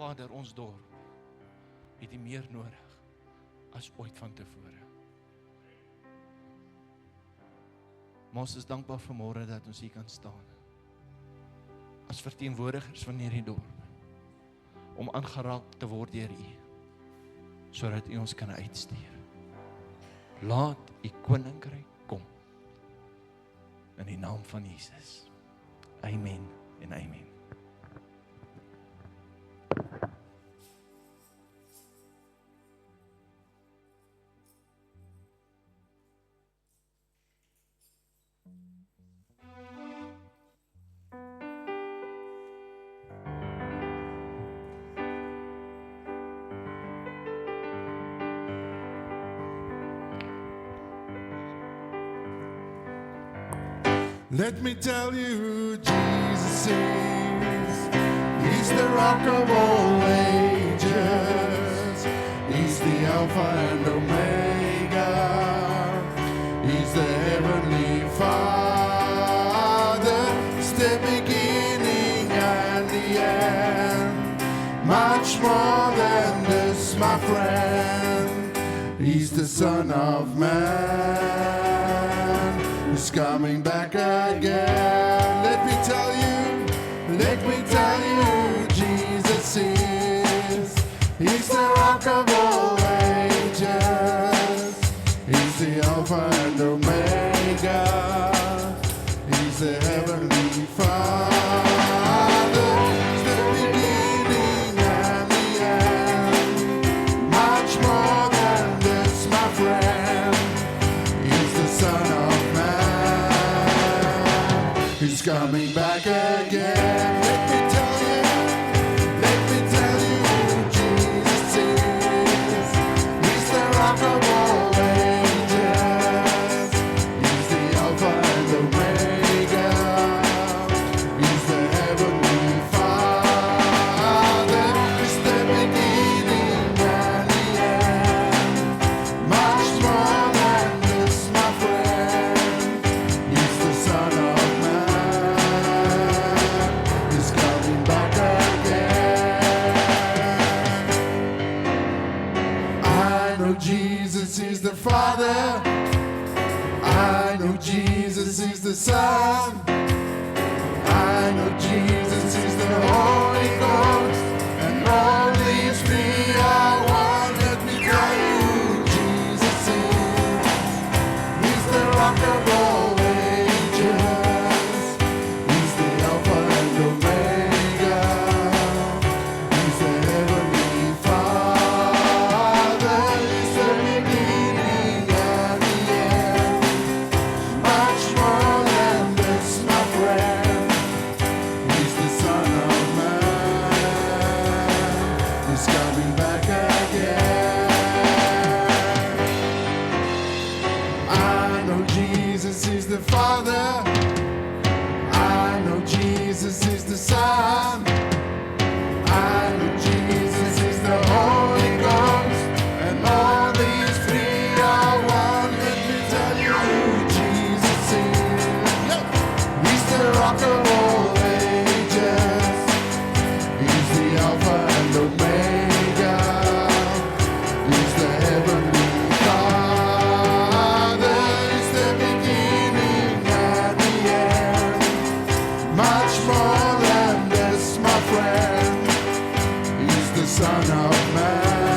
Vader, ons dorp het U meer nodig as ooit van tevore. Maar ons is dankbaar vanmôre dat ons hier kan staan, as verteenwoordigers van hierdie dorp, om aangeraak te word deur U, sodat U ons kan uitstuur. Laat U koninkryk kom, in die naam van Jesus. Amen en amen. Let me tell you who Jesus is. He's the rock of all ages. He's the Alpha and Omega. He's the Heavenly Father. He's the beginning and the end. Much more than this, my friend. He's the Son of Man. He's coming back again. Let me tell you who Jesus is. He's the rock of all ages. He's the Alpha and Omega. He's the Heavenly Father. He's the beginning and the end. Much more than this, my friend. He's the Son of He's coming back again. Let me tell you who Jesus is. He's the rock of all ages. He's the Alpha and Omega. He's the Heavenly Father. He's the beginning and the end. Much more than this, my friend. He's the Son of Jesus is the Father. I know Jesus is the Son. I know Jesus is the Holy Ghost. And all these three are one. Let me tell you who Jesus is. He's the rock of all ages. He's the Alpha and Omega. He's the Heavenly Father. He's the beginning and the end. Much more than this, my friend. He's the Son of Man. He's coming back again. I know Jesus is the Father. I know Jesus is the Son. I know Jesus is the Holy Ghost. And all these three are one. Let me tell you who Jesus is. He's the rock of all ages. He's the Alpha and Omega. He's the Heavenly Father. He's the beginning and the end. Much more than this, my friend. He's the Son of Man.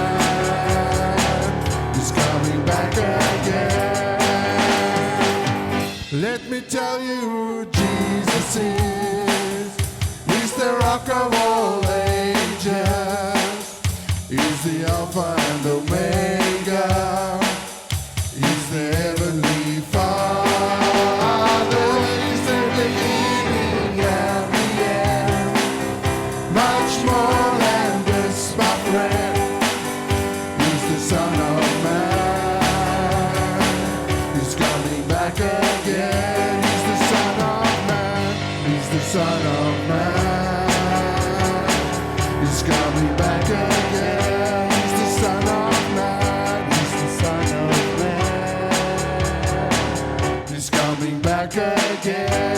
He's coming back again. Let me tell you who Jesus is. He's the rock of all ages. He's the Alpha and Omega. He's the Heavenly Father. He's the beginning and the end. Much more than this, my friend. He's the Son of Man. He's coming back again. He's the Son of Man. He's the Son of Man. He's coming back again. He's the Son of Man. He's the Son of Man. He's coming back again.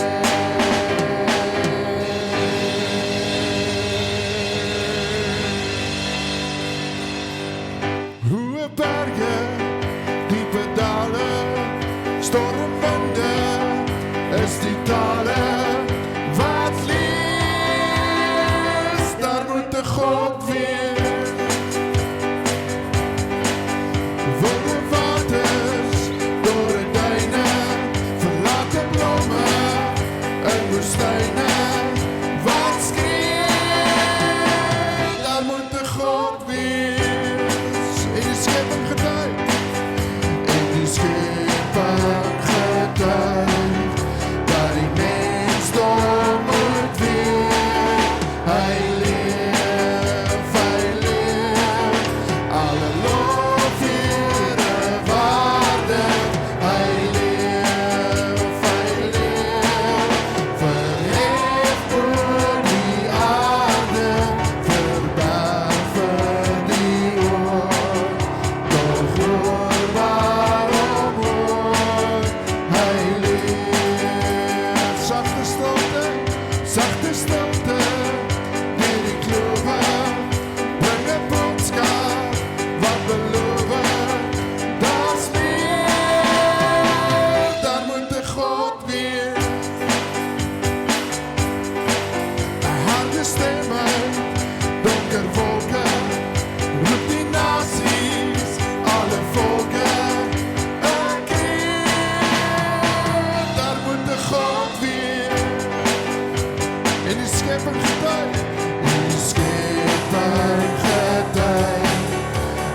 En die skepping getuig, die skepping getuig,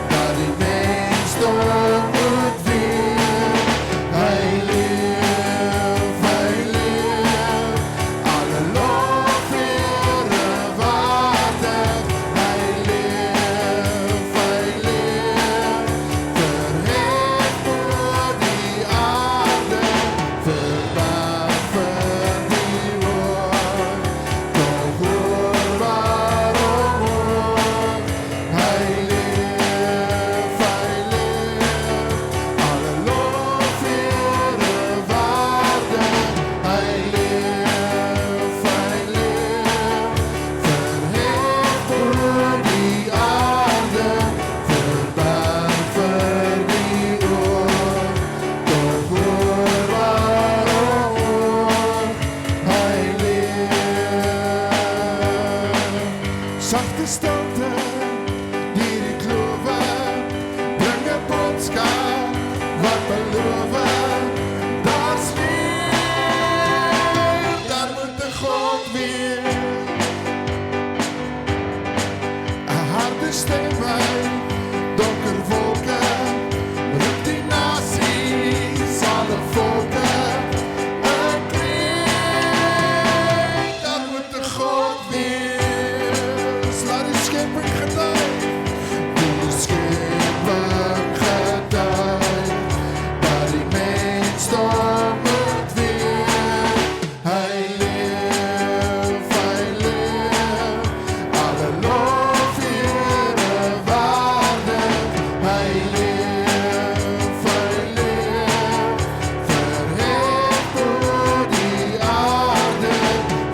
dat die mensdom moet weer. Hy leef, alle lof weer waardig. Hy leef, verhef oor die aarde, verbaas vir die woord, toch hoor waarom hoor. Hy leef, alle lof weer waardig. Hy leef, verhef oor die aarde, verbaas vir die woord, toch hoor waarom hoor. Hy leef. Sagte stilte, die klove, bring 'n boodskap wat beloof. Daar's leef, daar moet 'n God wees. 'n harde stem uit donker wolke, roep die nasies, alle volke. 'n kreet, daar moet 'n God wees. Laat die skepping getuig, die skepping getuig, dat die mensdom moet weer. Hy leef, alle lof weer waardig. Hy leef, verhef oor die aarde,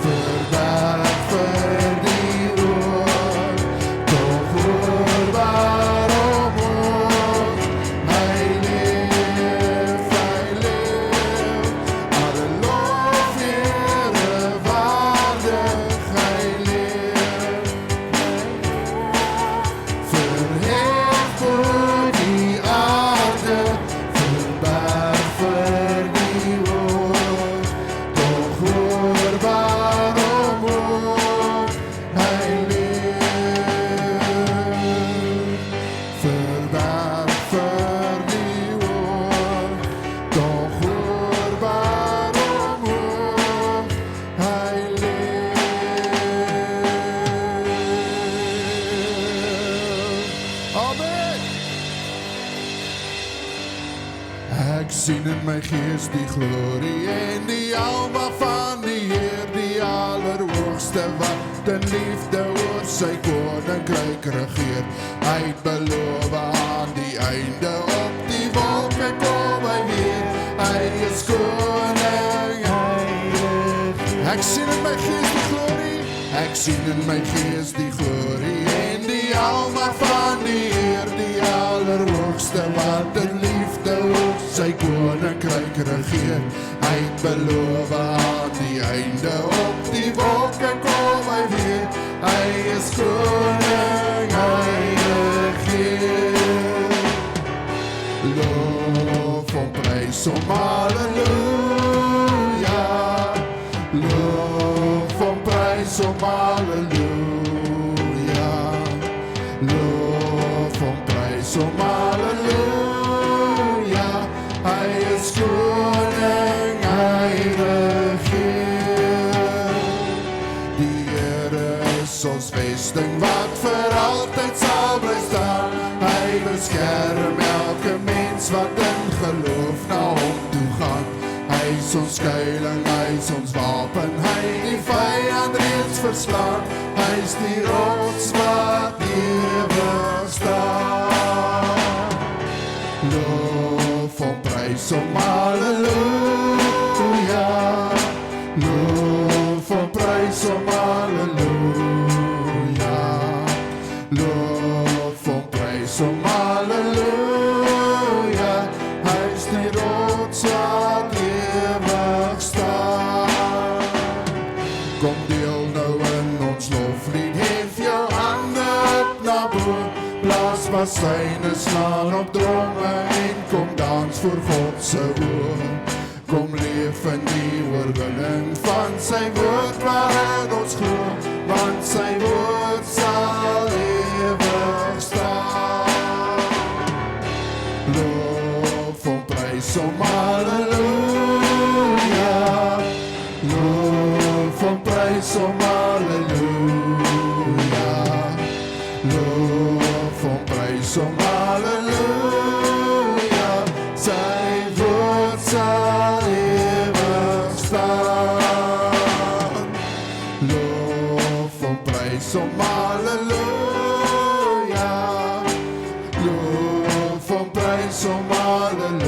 verbaas vir die woord, toch hoor waarom hoor. Hy leef, alle lof weer waardig. Hy leef, verhef oor die aarde, verbaas vir die woord, toch hoor waarom hoor. Hy leef, verbaas vir die woord, toch hoor waarom hoor. Hy leef. Amen. Ek sien in my gees die glorie en die alma van die Heer, die Allerhoogste, wat in liefde oor sy koninkryk regeer. Hy het beloof aan die einde, op die wolke kom hy weer. Hy is koning, ek sien in my gees die glorie, ek sien in my gees die glorie en die alma van die Heer, die Allerhoogste, wat in liefde oor sy koninkryk regeer. Hy het beloof aan die einde, op die wolke kom hy weer. Hy is koning, hy regeer. Loof hom, prys hom, halleluja. Loof hom, prys hom, halleluja. Loof hom, prys hom, halleluja. Hy is koning, hy regeer. Die Here is ons vesting, wat vir altyd sal bly staan. Hy beskerm elke mens wat in geloof na hom toe gaan. Hy is ons skuiling, hy is ons wapen, hy die vyand reeds verslaan. Hy is die rots wat ewig staan. Loof hom, prys hom, halleluja. Loof hom, prys hom, halleluja. Loof hom, prys hom, halleluja. Hy is die rots wat ewig staan. Kom deel nou in ons loflied, hef jou hande op na bo. Blaas basyne, slaan op drome en kom dans voor God se oor. Kom leef in die oorwinning van sy woord waarin ons glo, want sy woord sal ewig staan. Loof hom, prys hom, halleluja. Loof hom, prys hom, halleluja. Loof hom, prys hom, halleluja. Sy woord sal ewig staan. Loof hom, prys hom, halleluja. Loof hom, prys hom, halleluja.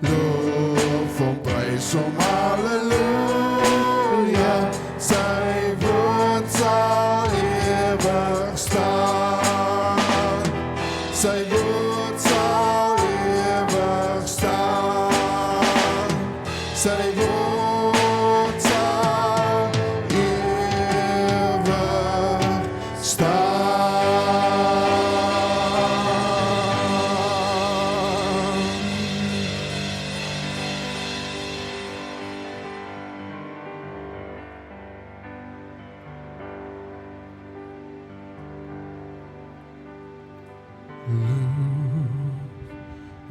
Loof hom, prys hom, halleluja. Sy woord sal ewig staan. Sy woord sal ewig staan. Sy woord sal ewig staan.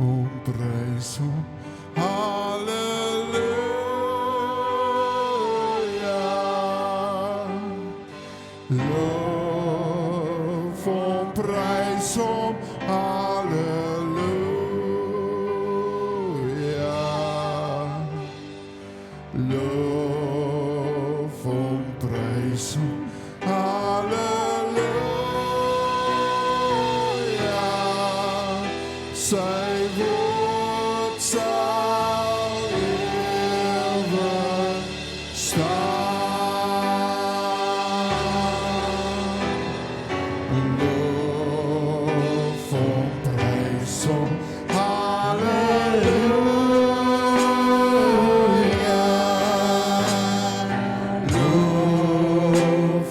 Om prys hom, halleluja. Loof hom, prys hom, halleluja. Loof hom, prys hom, halleluja. Sy woord sal ewig staan. Loof hom, prys hom, halleluja. Loof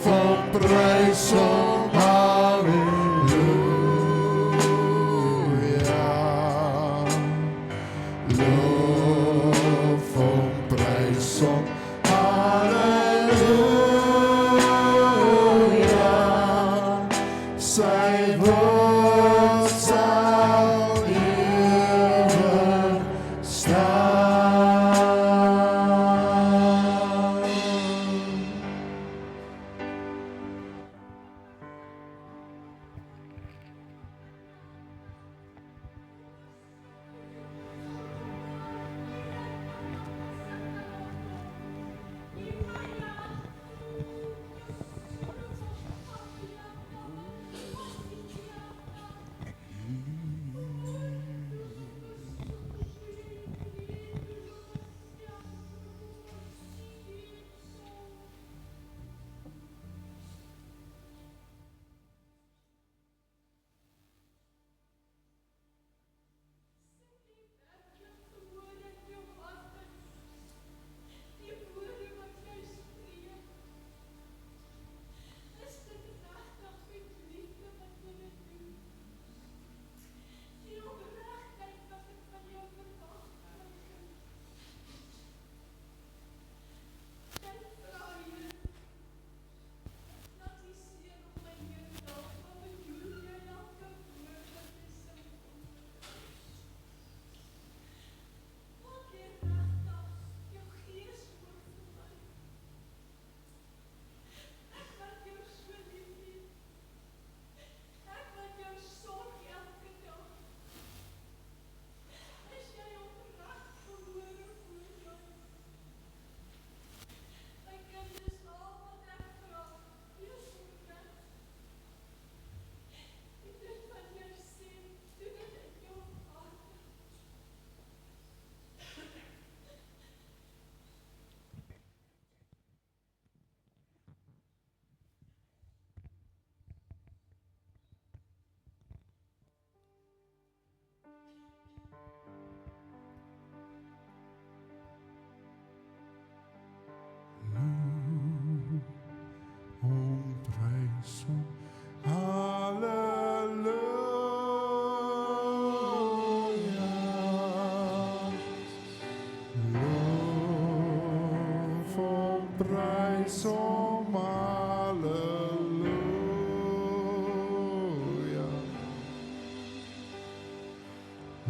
praise hom, halleluja.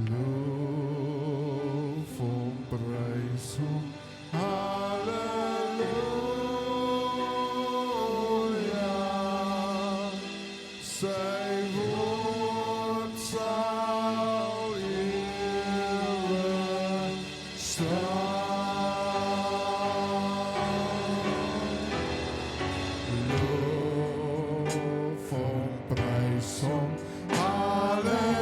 Loof hom, prys hom, halleluja. Sy woord sal ewig staan. Loof hom, prys hom, halleluja.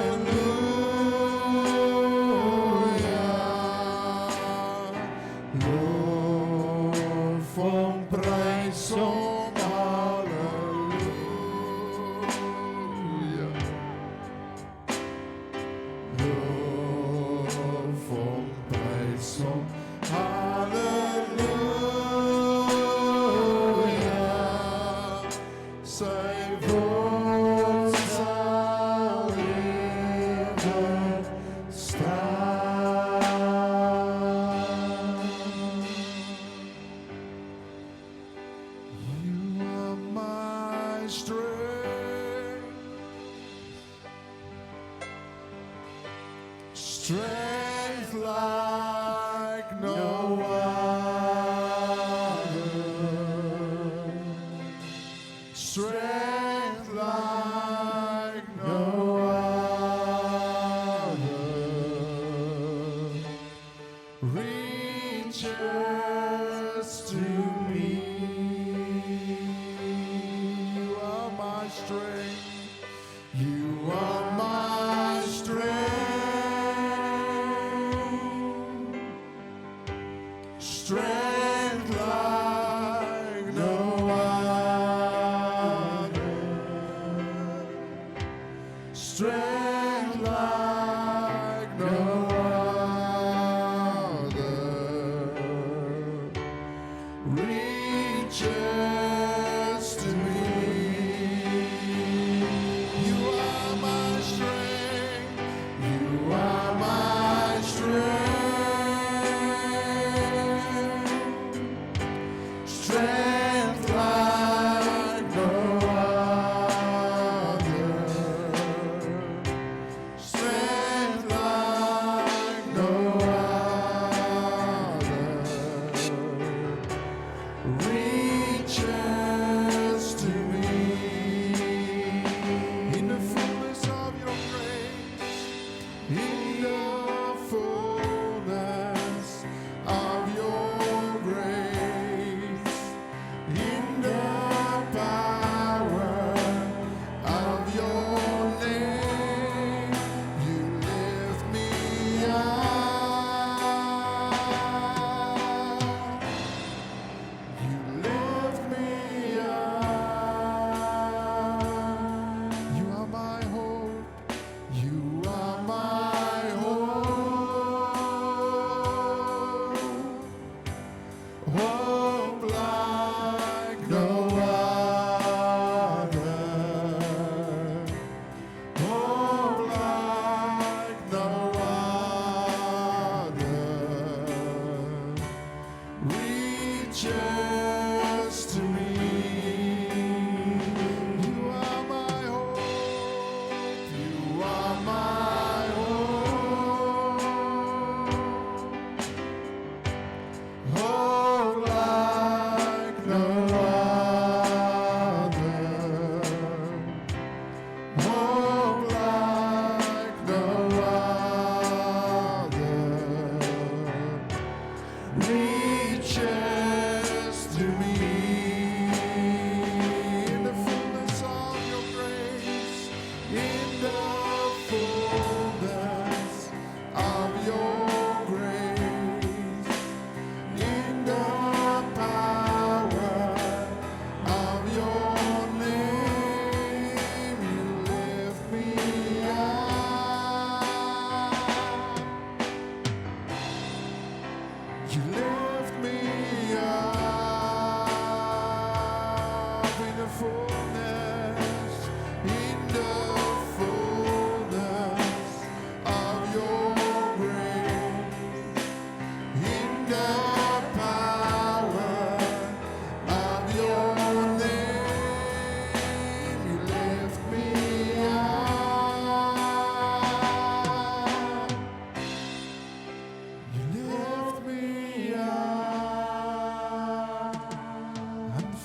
Loof hom, prys hom, halleluja. Loof hom, prys hom, halleluja. Sy woord sal ewig staan. You are my strength, strength like no other, strength like no other, reaches to me. You are my strength. You are my strength, strength like no other, strength like no other, reaches to me. You are my strength. You are my strength, strength like no other, strength like no other, reaches to me. In the fullness of your grace, in the fullness of your grace, in the power of your name, you lift me up. You lift me up. You are my hope. You are my hope. Hope like no other. Hope like no other. Reaches to me. You are my hope. You are my hope. Hope like no other. Hope like no other. Reaches to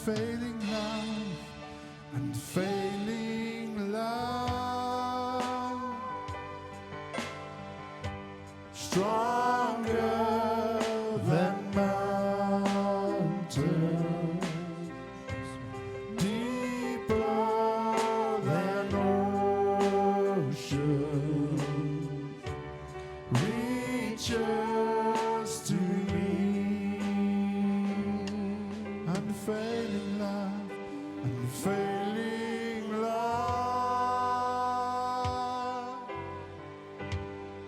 unfailing love, unfailing love, stronger than mountains, deeper than oceans, reaches to me. Unfailing love, unfailing love,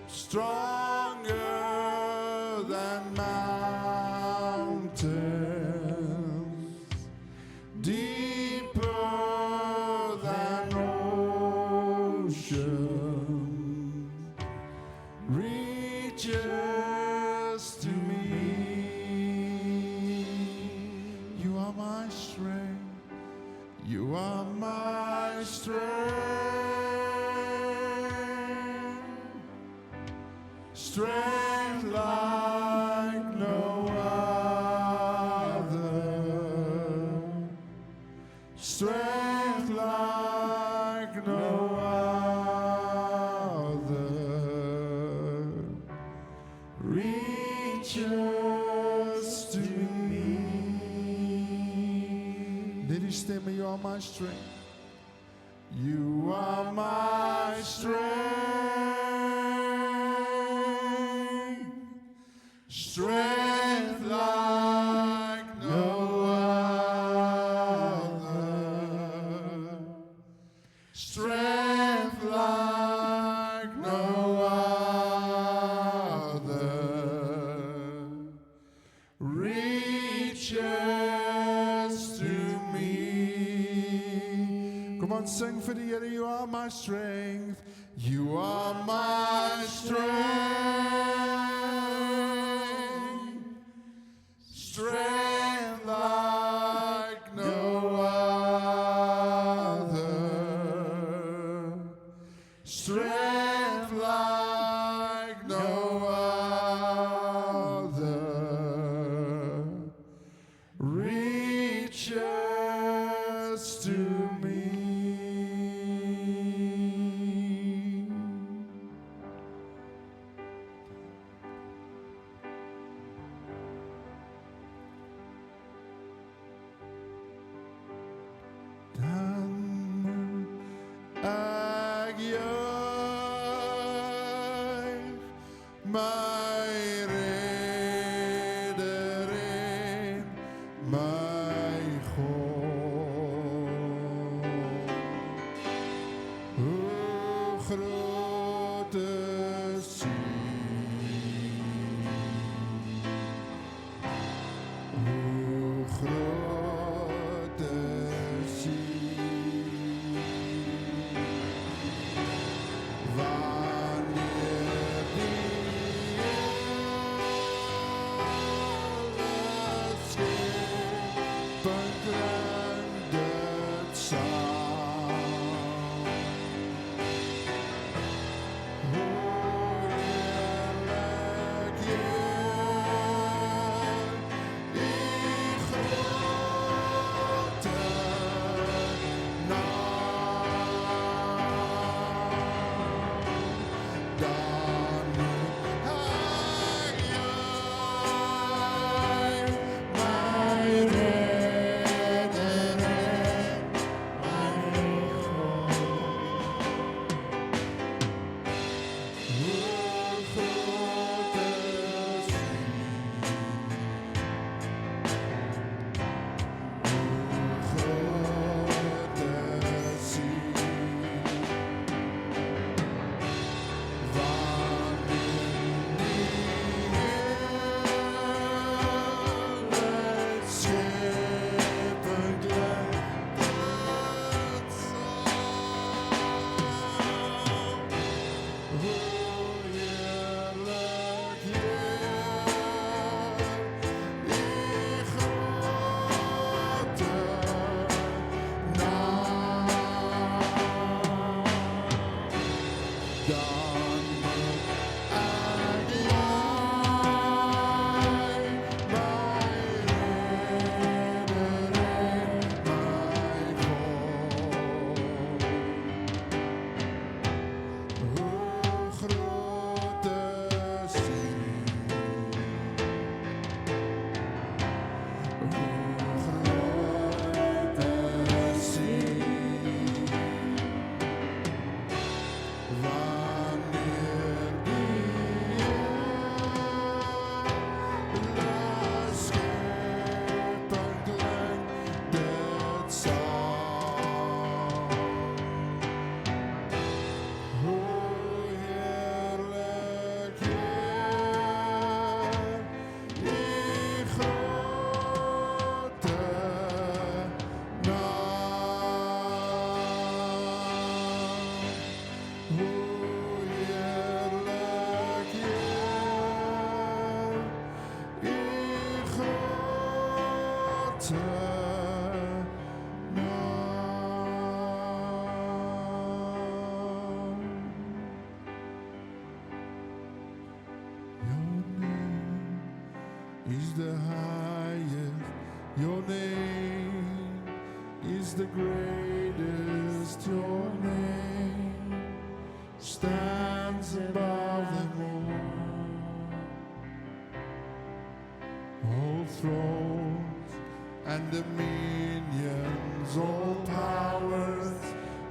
stronger than mountains, deeper than oceans, reaches to me. You are my strength, you are my strength, strength like no other, strength like no other, reaches to me. Did you stem me? You are my strength. You are my strength, strength like no other, strength like no other, reaches to me. Come on, sing for the Here. You are my strength. You are my strength. Strength like no other. Strength like no other. Reaches to me. Dan ek juig my redder en my God. Hoe groot is U? Hoe groot is U? Wanneer die alles schippen klinkt dit saam. Hoe heerlijk Jy, Die grote naam. Dan moet ek juig my redder is the greatest. Your name stands above them all. All thrones and dominions, all powers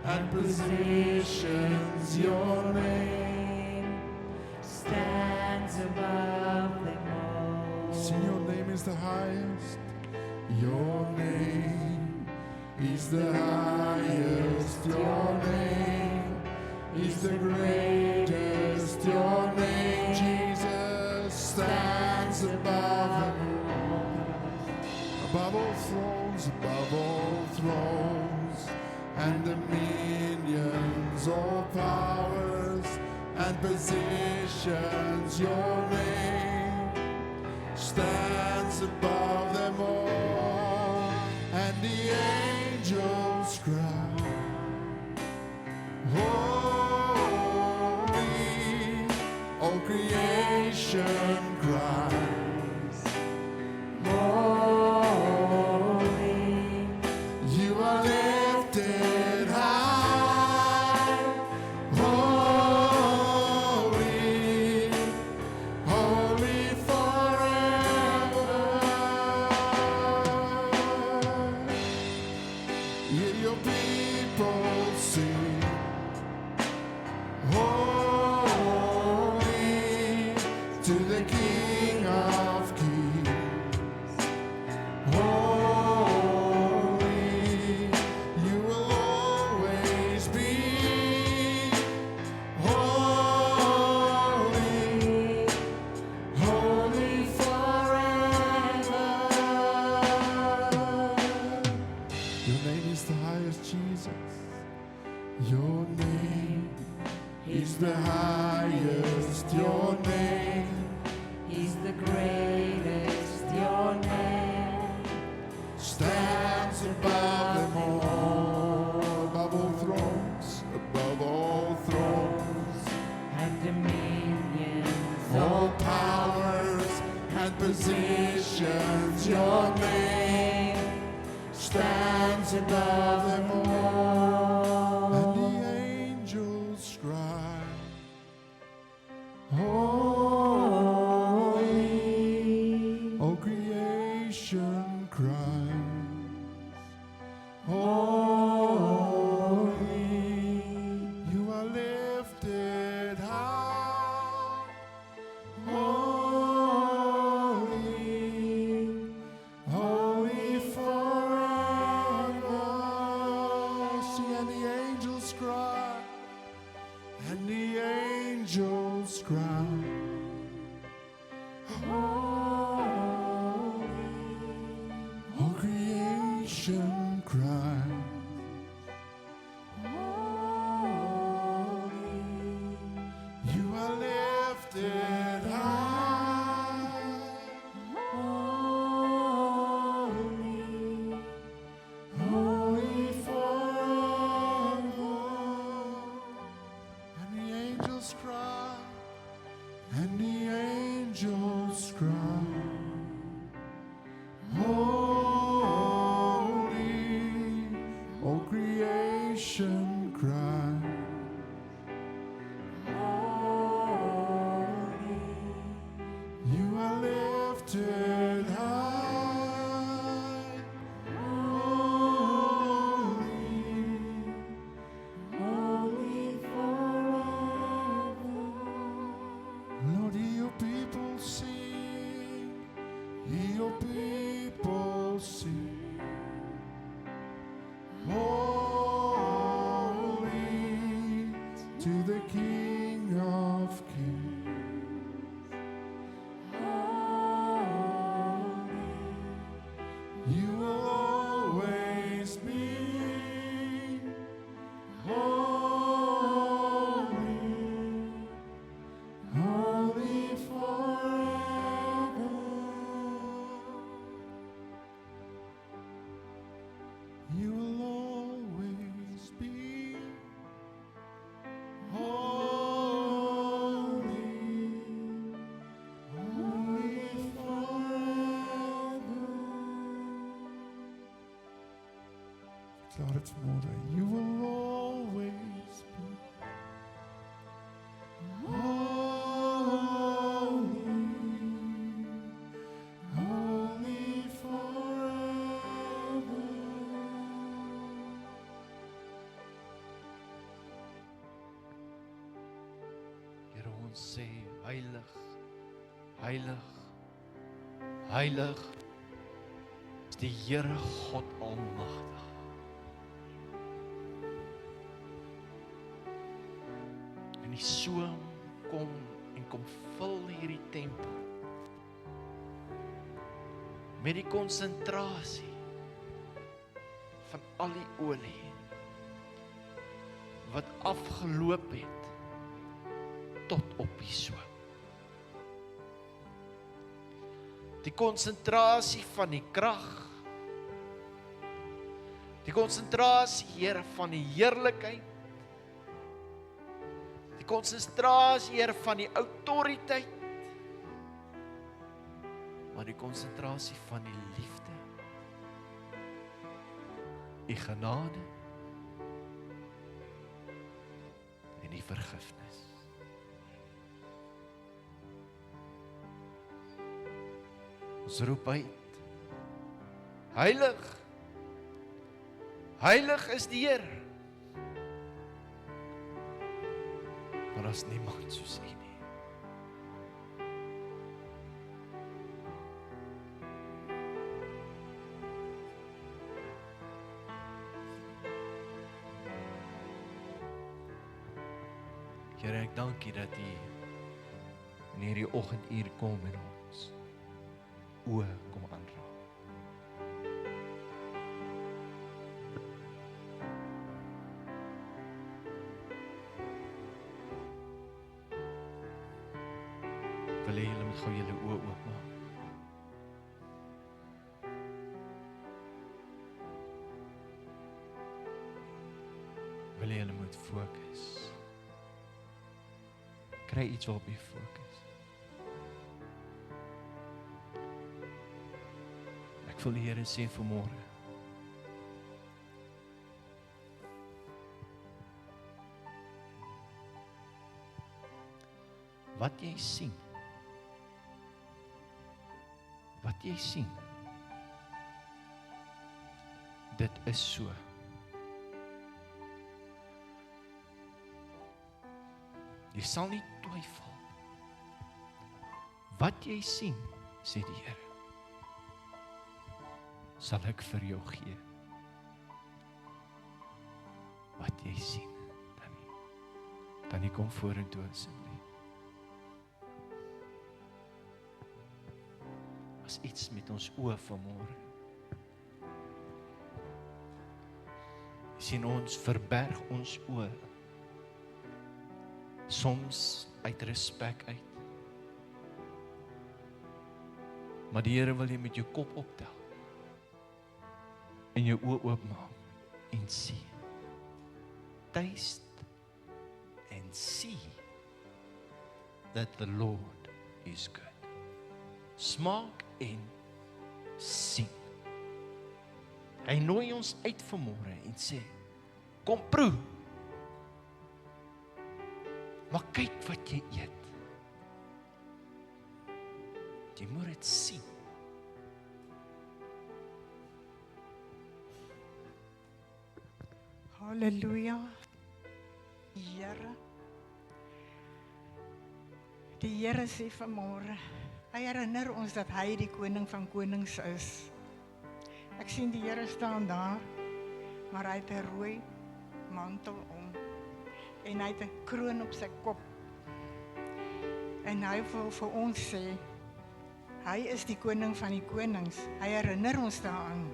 and positions, your name stands above them all. Sing, your name is the highest. Your name is the highest. Your name is the greatest. Your name, Jesus, stands above them all. Above all thrones, and dominions, all powers and positions, your name stands above them all. And the angels cry, holy, all creation cries, Holy, you are lifted high, holy, holy forever. Hear your people sing, holy to the King of Kings. Holy, you will always be. Holy, holy forever. Your name is the highest, Jesus. Your name is the highest. Your name He's the greatest. Your name stands above them all. Above all thrones, and dominions, all powers and positions, your name stands above them all. And the angels cry, holy, all creation cries, holy, you are lifted high, holy, holy forever. See, and the angels cry, and the angels cry, all creation cries, you are lifted high, holy forever. And the angels cry, and the angels cry, holy, all creation cries, you are lifted high, holy forever. Lord, hear your people sing, hear your people sing. Holy to the King of Kings. You will always be holy, holy forever. You will always be holy. Klaar dit vanmorgen. You will always be holy, holy forever. Here, ons sê, heilig, heilig, heilig is die Here God Almagtig. En die soem kom en kom vul hierdie tempel met die konsentrasie van al die olie wat afgeloop het tot op die soem. Die konsentrasie van die krag, die konsentrasie, Here, van die heerlikheid, die konsentrasie, Here, van die autoriteit, maar die konsentrasie van die liefde, die genade en die vergifnis. Ons roep uit, heilig, heilig is die Here, maar daar is niemand soos U nie. Here, ek dank U dat U in hierdie oggenduur kom en ons oë kom aanraak. Wil hê julle moet gou julle oë oopmaak. Wil hê julle moet fokus. Kry iets waarop jy fokus. Ek wil die Here sê vanmôre, wat jy sien, dit is so. Jy sal nie twyfel. Wat jy sien, sê die Here, sal ek vir jou gee. Wat jy sien, Tannie kom vorentoe asseblief. As iets met ons oë vanmôre. Jy sien, ons verberg ons oë, soms uit respek uit. Maar die Here wil jy met jou kop optel en jou oë oopmaak en sien. Taste and see that the Lord is good. Smaak en sien. Hy nooi ons uit vanmôre en sê, kom proe. Maar kyk wat jy eet. Jy moet dit sien. Halleluja. Here. Die Here sê vanmôre, hy herinner ons dat hy die koning van konings is. Ek sien die Here staan daar, maar hy het 'n rooi mantel om en hy het 'n kroon op sy kop. En hy wil vir ons sê, hy is die koning van die konings. Hy herinner ons daaraan.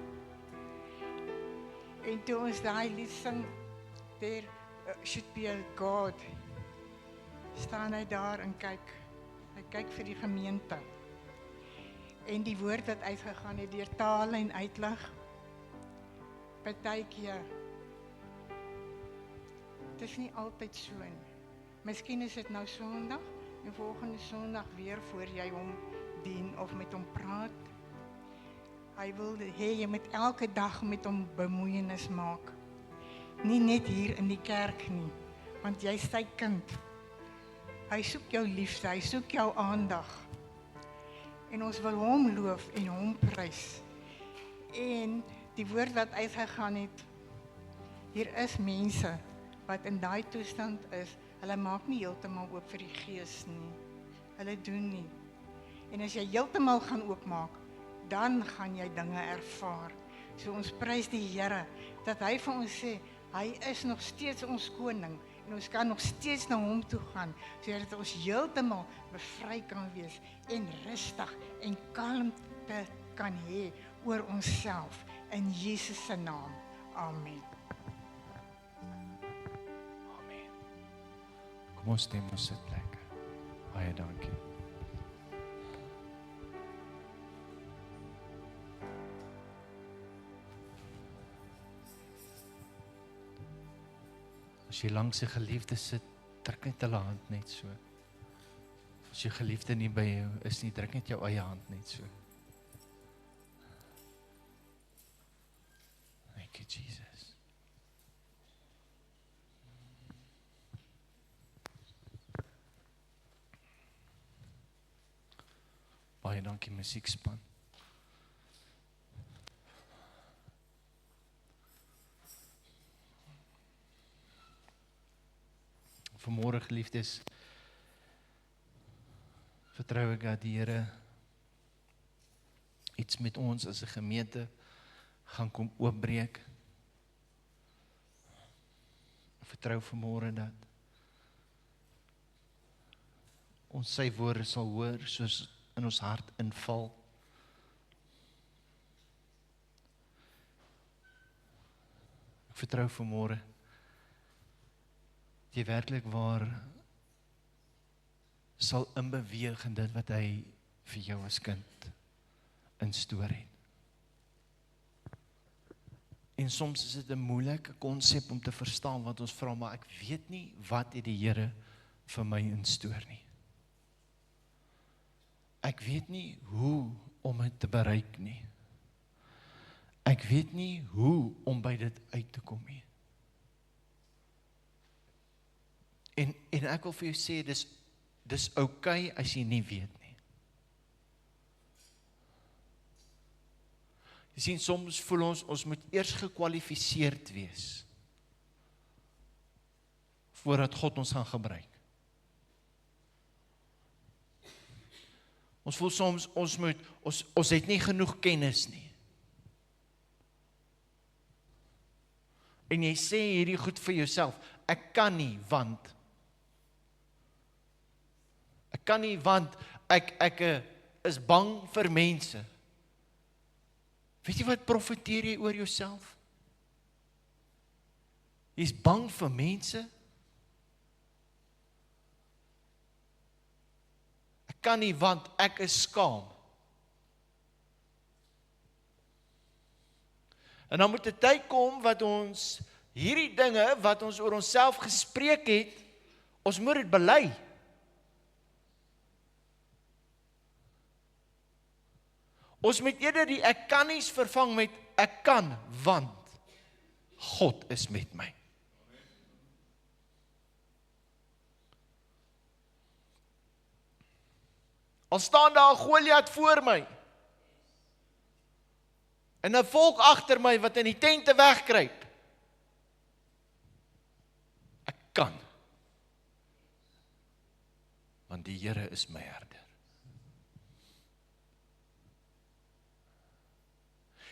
En toe ons daai lied sing, there should be a God, staan hy daar en kyk. Hy kyk vir die gemeente. En die woord wat uitgegaan het deur tale en uitleg, partykeer, dit is nie altyd so nie. Miskien is dit nou Sondag en volgende Sondag weer voor jy hom dien of met hom praat. Hy wil hê jy moet elke dag met hom bemoeienis maak. Nie net hier in die kerk nie, want jy is sy kind. Hy soek jou liefde, hy soek jou aandag. En ons wil hom loof en hom prys. En die woord wat uitgegaan het, hier is mense wat in daai toestand is, hulle maak nie heeltemal oop vir die Gees nie. Hulle doen nie. En as jy heeltemal gaan oopmaak, dan gaan jy dinge ervaar. So ons prys die Here, dat hy vir ons sê, hy is nog steeds ons koning, en ons kan nog steeds na hom toe gaan, sodat ons heeltemal bevry kan wees, en rustig en kalmte kan hê oor onsself, in Jesus se naam. Amen. Amen. Kom ons neem ons sitplek. Baie dankie. As jy langs 'n geliefde sit, druk net hulle hand net so. As jou geliefde nie by jou is nie, druk net jou eie hand net so. Thank you, Jesus. Baie dankie musiekspan. Vanmôre geliefdes, vertrou ek dat die Here iets met ons as 'n gemeente gaan kom oopbreek. Vertrou vanmôre dat ons sy woorde sal hoor soos in ons hart inval. Ek vertrou vanmôre jy werklik waar sal inbeweeg in dit wat hy vir jou as kind instoor het. En soms is dit 'n moeilike konsep om te verstaan, want ons vra, maar ek weet nie wat het die Here vir my instoor nie. Ek weet nie hoe om dit te bereik nie. Ek weet nie hoe om by dit uit te kom nie. En ek wil vir jou sê, dis okay as jy nie weet nie. Jy sien, soms voel ons moet eers gekwalifiseerd wees voordat God ons gaan gebruik. Ons voel soms, ons het nie genoeg kennis nie. En jy sê hierdie goed vir jouself, ek kan nie, want ek is bang vir mense. Weet jy wat profeteer jy oor jouself? Jy is bang vir mense? Ek kan nie, want ek is skaam. En dan moet 'n tyd kom wat ons hierdie dinge wat ons oor onsself gespreek het, ons moet dit bely. Ons moet eerder die ek kan nies vervang met ek kan, want God is met my. Al staan daar 'n Goliat voor my, en 'n volk agter my wat in die tente wegkruip. Ek kan, want die Here is my herder.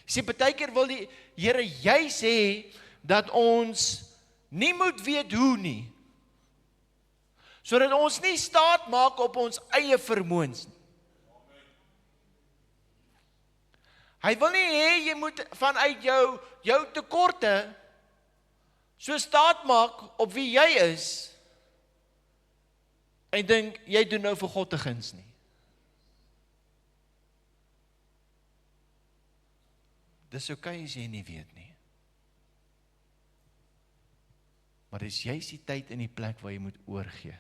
Jy sê, partykeer wil die Here juis hê dat ons nie moet weet hoe nie, sodat ons nie staat maak op ons eie vermoëns nie. Hy wil nie hê jy moet vanuit jou tekorte so staat maak op wie jy is en dink jy doen nou vir God 'n guns nie. Dis okay as jy nie weet nie. Maar dis juist die tyd en die plek waar jy moet oorgee.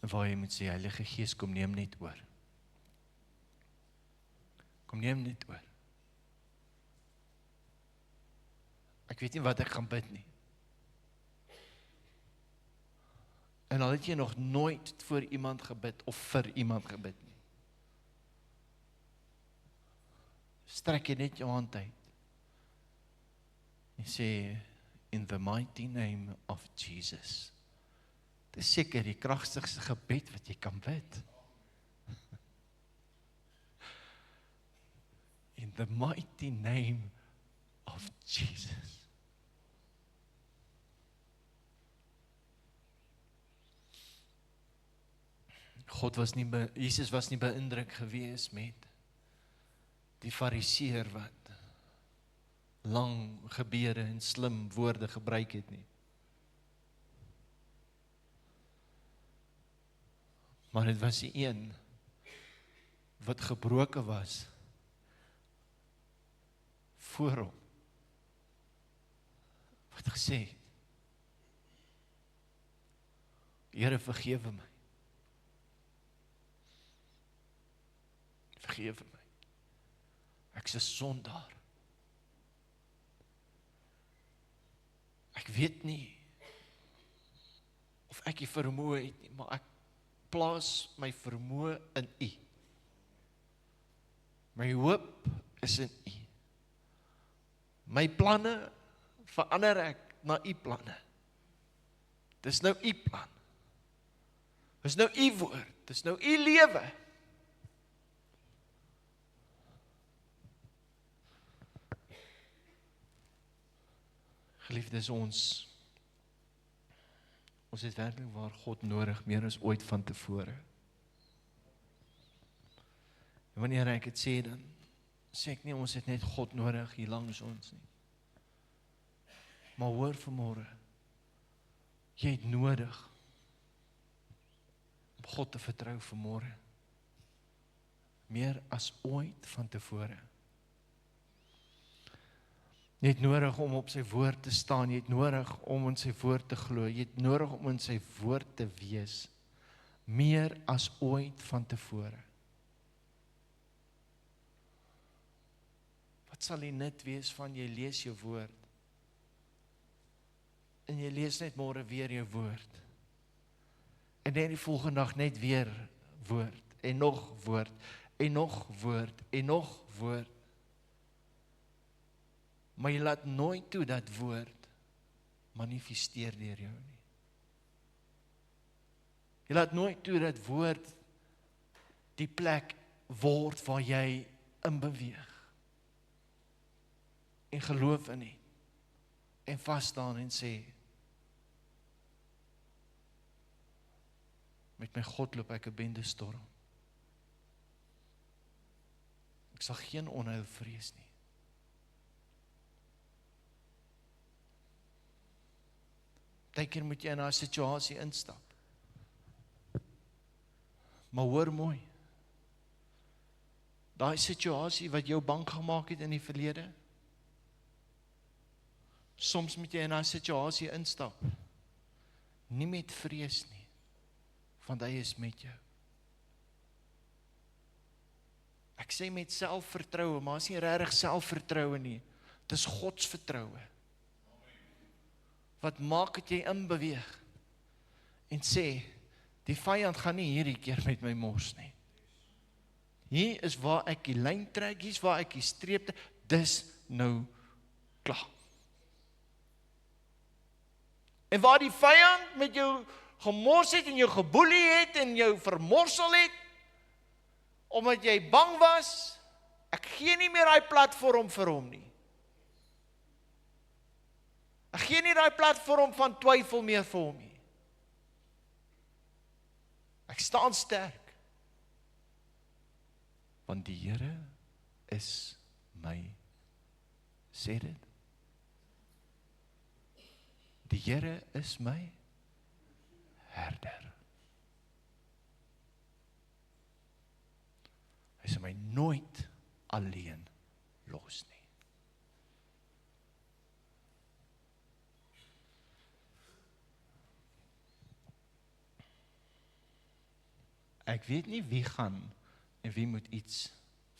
En waar jy moet sê, Heilige Gees, kom neem net oor. Kom neem net oor. Ek weet nie wat ek gaan bid nie. En al het jy nog nooit voor iemand gebid of vir iemand gebid nie. Strek jy net jou hand uit. En sê, in the mighty name of Jesus. Dit is seker die kragtigste gebed wat jy kan bid. In the mighty name of Jesus. Jesus was nie beïndruk gewees met die fariseer wat lang gebede en slim woorde gebruik het nie. Maar dit was die een wat gebroken was voor hom. Wat gesê het, Here vergewe my. Vergewe my. Ek is 'n sondaar. Ek weet nie of ek die vermoë het nie, maar ek plaas my vermoë in U. My hoop is in U. My planne verander ek na U planne. Dis nou U plan. Dis nou U woord. Dis nou U lewe. Geliefdes, ons het werklik waar God nodig, meer as ooit van tevore. En wanneer ek het sê, dan sê ek nie, ons het net God nodig hier langs ons nie. Maar hoor vanmôre, jy het nodig om God te vertrou vanmôre. Meer as ooit van tevore. Jy het nodig om op sy woord te staan, jy het nodig om in sy woord te glo, jy het nodig om in sy woord te wees, meer as ooit van tevore. Wat sal die nut wees van jy lees jou woord, en jy lees net môre weer jou woord, en net die volgende dag net weer woord, en nog woord, en nog woord, en nog woord, maar jy laat nooit toe dat woord manifesteer deur jou nie. Jy laat nooit toe dat woord die plek word waar jy in beweeg. En geloof in het. En vasstaan en sê, met my God loop ek 'n bendestorm. Ek sal geen onheil vrees nie. Partykeer moet jy in 'n situasie instap. Maar hoor mooi. Daai situasie wat jou bang gemaak het in die verlede. Soms moet jy in 'n situasie instap. Nie met vrees nie, want hy is met jou. Ek sê met selfvertroue, maar is nie regtig selfvertroue nie. Dit is Gods vertroue. Wat maak het jy inbeweeg en sê, die vyand gaan nie hierdie keer met my mors nie. Hier is waar ek die lyn trek, hier is waar ek die streep trek, dis nou klaar. En waar die vyand met jou gemors het en jou geboelie het en jou vermorsel het, omdat jy bang was, ek gee nie meer daai platform vir hom nie. Ek gee nie daai platform van twyfel meer vir hom nie. Ek staan sterk. Want die Here is my, sê dit. Die Here is my herder. Hy sal my nooit alleen los nie. Ek weet nie wie gaan en wie moet iets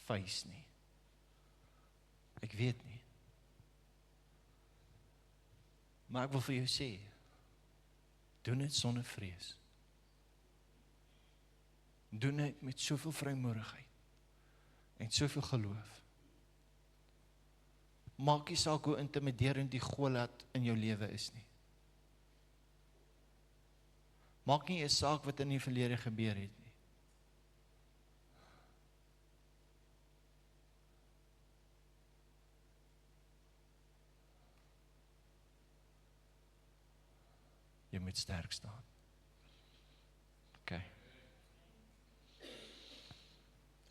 face nie. Ek weet nie. Maar ek wil vir jou sê, doen dit sonder vrees. Doen dit met soveel vrymoedigheid en soveel geloof. Maak nie saak hoe intimiderend die Goliat in jou lewe is nie. Maak nie 'n saak wat in die verlede gebeur het nie. Jy moet sterk staan. OK.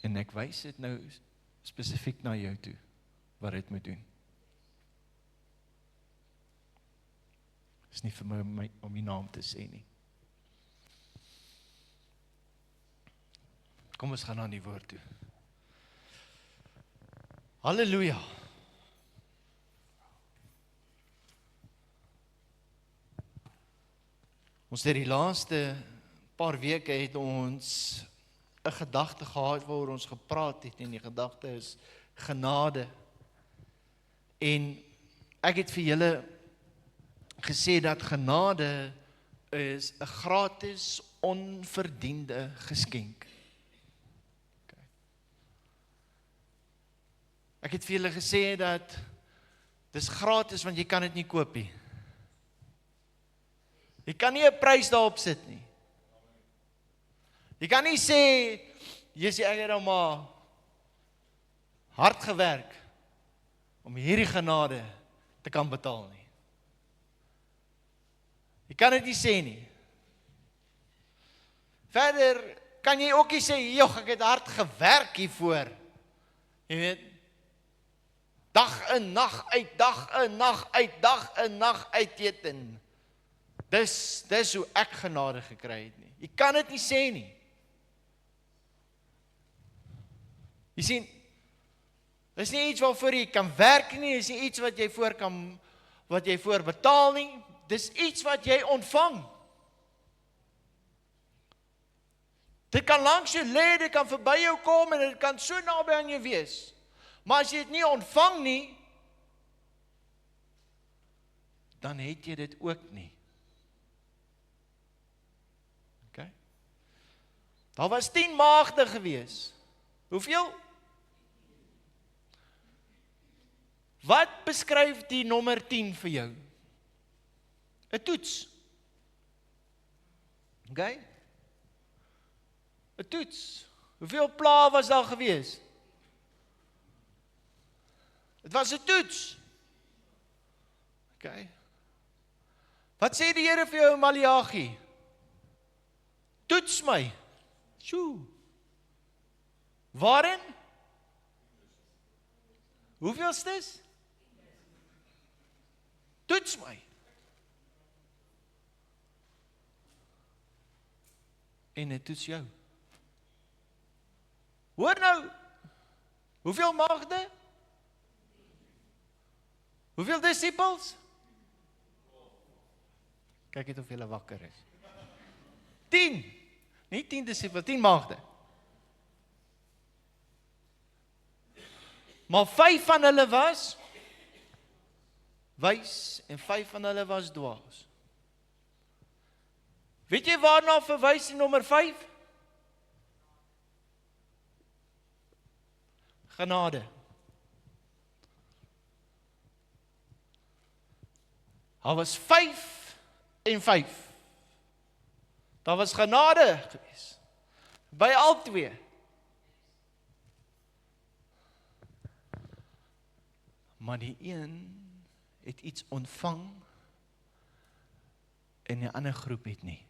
En ek wys dit nou spesifiek na jou toe, wat dit moet doen. Is nie vir my om die naam te sê nie. Kom ons gaan aan die woord toe. Halleluja. Ons het die laaste paar weke het ons 'n gedagte gehad waaroor ons gepraat het en die gedagte is genade. En ek het vir julle gesê dat genade is 'n gratis, onverdiende geskenk. Okay. Ek het vir julle gesê dat dis gratis want jy kan dit nie koop nie. Jy kan nie 'n prys daarop sit nie. Jy kan nie sê, ek het nou maar hard gewerk om hierdie genade te kan betaal nie. Jy kan dit nie sê nie. Verder kan jy ook nie sê, joh, ek het hard gewerk hiervoor. Jy weet, dag in, nag uit, dag in, nag uit, dag in, nag uit eten. Dis hoe ek genade gekry het nie. Jy kan dit nie sê nie. Jy sien, dis nie iets waarvoor jy kan werk nie, dis nie iets wat jy voor betaal nie, dis iets wat jy ontvang. Dit kan langs jou lê, dit kan verby jou kom en dit kan so naby aan jou wees. Maar as jy dit nie ontvang nie, dan het jy dit ook nie. Okay? Daar was 10 maagde gewees. Hoeveel? Wat beskryf die nommer 10 vir jou? 'n toets. Okay? 'n toets. Hoeveel plae was daar gewees? Dit was 'n toets. Okay? Wat sê die Here vir jou in Maleagi? Toets my. Sjoe. Waarin? Hoeveelstes? Toets my. En dit toets jou. Hoor nou, hoeveel maagde? Hoeveel disippels? Kyk net of julle wakker is. 10. Nie 10 disippels, 10 maagde. Maar 5 van hulle was wys en 5 van hulle was dwaas. Weet jy waarna verwys die nommer 5? Genade. Daar was 5 en 5. Daar was genade gewees. By al twee. Maar die een het iets ontvang en die ander groep het nie.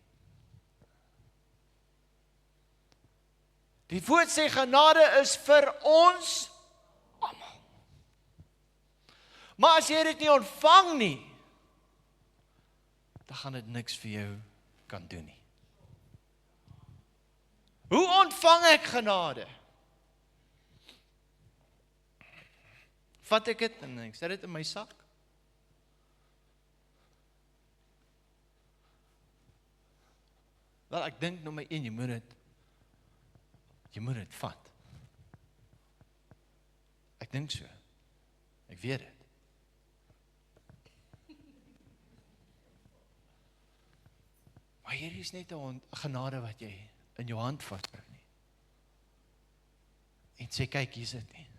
Die woord sê genade is vir ons almal. Maar as jy dit nie ontvang nie, dan gaan dit niks vir jou kan doen nie. Hoe ontvang ek genade? Vat ek dit en ek sit dit in my sak? Wel, ek dink nommer 1, jy moet dit vat. Ek dink so. Ek weet dit. Maar hier is net 'n genade wat jy in jou hand vasdruk nie. En sê, kyk, hier is dit nie.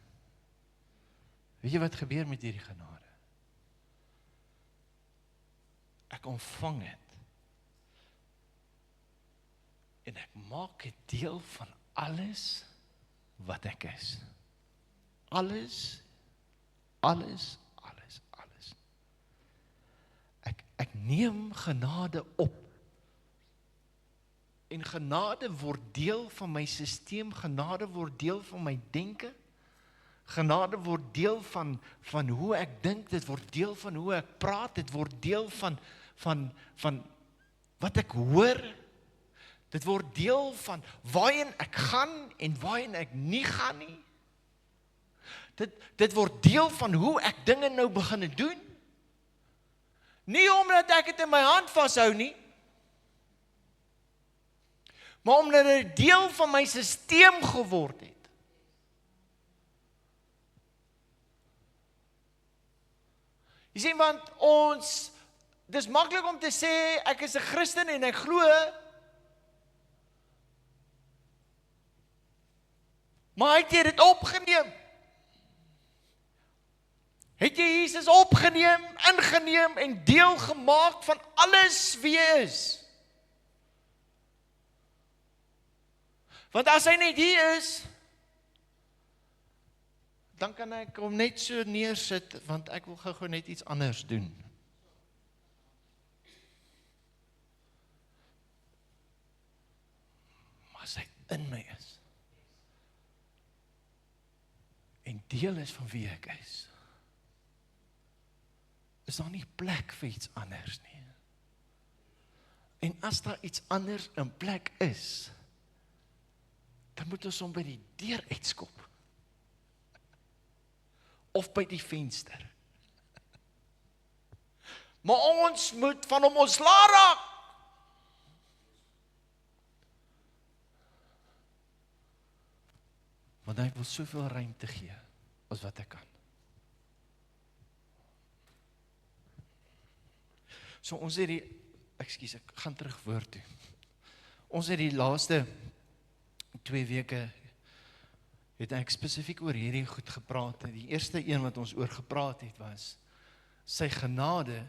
Weet jy wat gebeur met hierdie genade? Ek ontvang dit. En ek maak dit deel van alles wat ek is. Alles. Ek neem genade op. En genade word deel van my sisteem, genade word deel van my denke, genade word deel van hoe ek dink, dit word deel van hoe ek praat, dit word deel van wat ek hoor, dit word deel van waarheen ek gaan en waarheen ek nie gaan nie. Dit word deel van hoe ek dinge nou begin doen. Nie omdat ek dit in my hand vashou nie, maar omdat dit deel van my sisteem geword het. Jy sien, want dis maklik om te sê, ek is 'n Christen en ek glo, maar het jy dit opgeneem? Het jy Jesus opgeneem, ingeneem en deel gemaak van alles wie hy is? Want as hy net hier is, dan kan ek hom net so neersit, want ek wil gou net iets anders doen. Maar as hy in my is, en deel is van wie ek is daar nie plek vir iets anders nie. En as daar iets anders in plek is, dan moet ons hom by die deur uitskop. Of by die venster. Maar ons moet van hom ontslae raak. Want hy wil soveel ruimte gee, as wat ek kan. So ons het ek gaan terug woord toe. Ons het die laaste 2 weke het ek spesifiek oor hierdie goed gepraat. Die eerste een wat ons oor gepraat het was, sy genade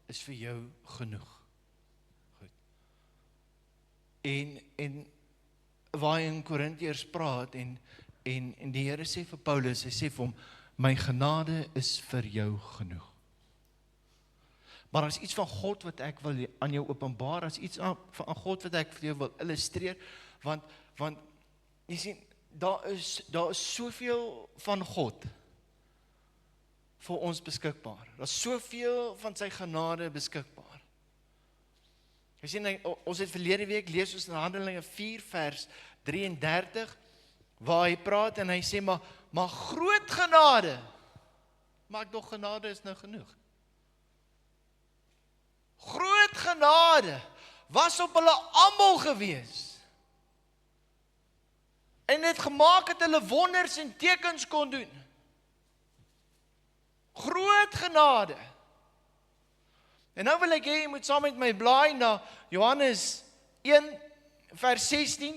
is vir jou genoeg. Goed. En waar hy in Korintiërs praat en die Here sê vir Paulus, hy sê vir hom, my genade is vir jou genoeg. Maar as iets van God wat ek wil aan jou openbaar, as iets van God wat ek vir jou wil illustreer, want jy sien, daar is soveel van God vir ons beskikbaar. Daar is soveel van sy genade beskikbaar. Jy sien, ons het verlede week lees ons in Handelinge 4 vers 33, waar hy praat en hy sê, maar groot genade, maar nog genade is nou genoeg. Groot genade was op hulle almal gewees. En dit gemaak het hulle wonders en tekens kon doen. Groot genade. En nou wil ek hê jy moet saam met my blaai na Johannes 1 vers 16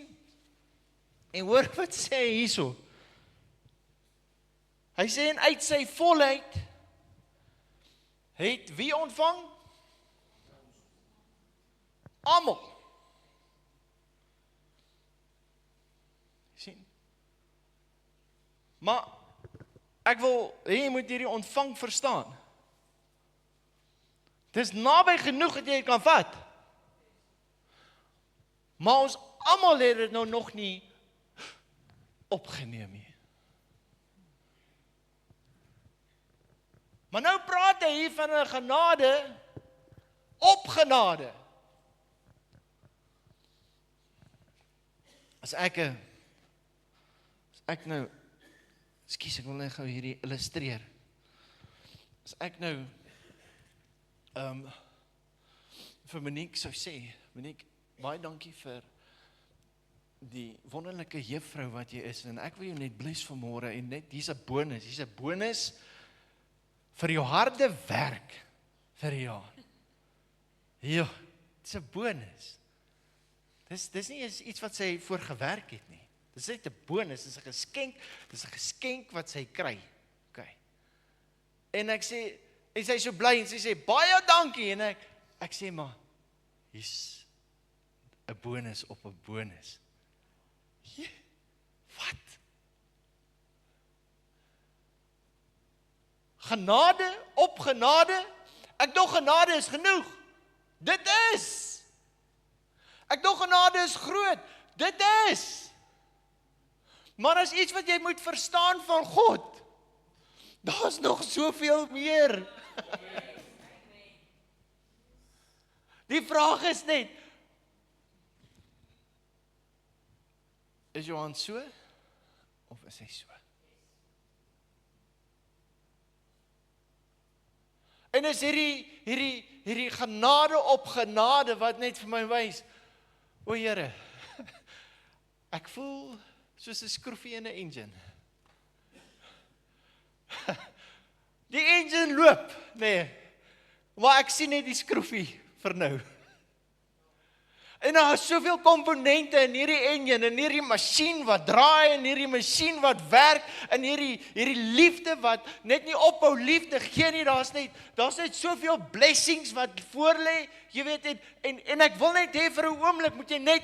en hoor wat sê hy hierso. Hy sê en uit sy volheid het wie ontvang? Almal. Sien? Maar ek wil hê jy moet hierdie ontvang verstaan. Dis naby genoeg dat jy dit kan vat. Maar ons almal het dit nou nog nie opgeneem nie. Maar nou praat hy hier van 'n genade op genade. As ek nou, ek wil net gou hierdie illustreer. As ek nou vir Monique sou sê, Monique, baie dankie vir die wonderlike juffrou wat jy is, en ek wil jou net bless vanmôre, en net, hier's 'n bonus, vir jou harde werk vir 'n jaar. Ja, dit is 'n bonus. Dis nie eens iets wat sy voor gewerk het nie. Dis net 'n bonus, dis 'n geskenk, dis 'n geskenk wat sy kry. Okay. En ek sê, en sy is so bly en sy sê baie dankie en ek sê maar hier's 'n bonus op 'n bonus. Wat? Genade op genade? Ek dog genade is genoeg. Dit is. Ek dog genade is groot. Dit is. Maar as iets wat jy moet verstaan van God, daar's nog soveel meer. Die vraag is net, is jou hand so, of is hy so? En is hierdie genade op genade, wat net vir my wys, o Here, ek voel soos 'n skroefie in 'n engine. Die engine loop, nee, maar ek sien net die skroefie vir nou. En daar is soveel komponente in hierdie engine, in hierdie masjien wat draai, in hierdie masjien wat werk, in hierdie liefde wat net nie ophou liefde gee nie, daar's net soveel blessings wat voorlê, jy weet, en ek wil net hê vir 'n oomblik, moet jy net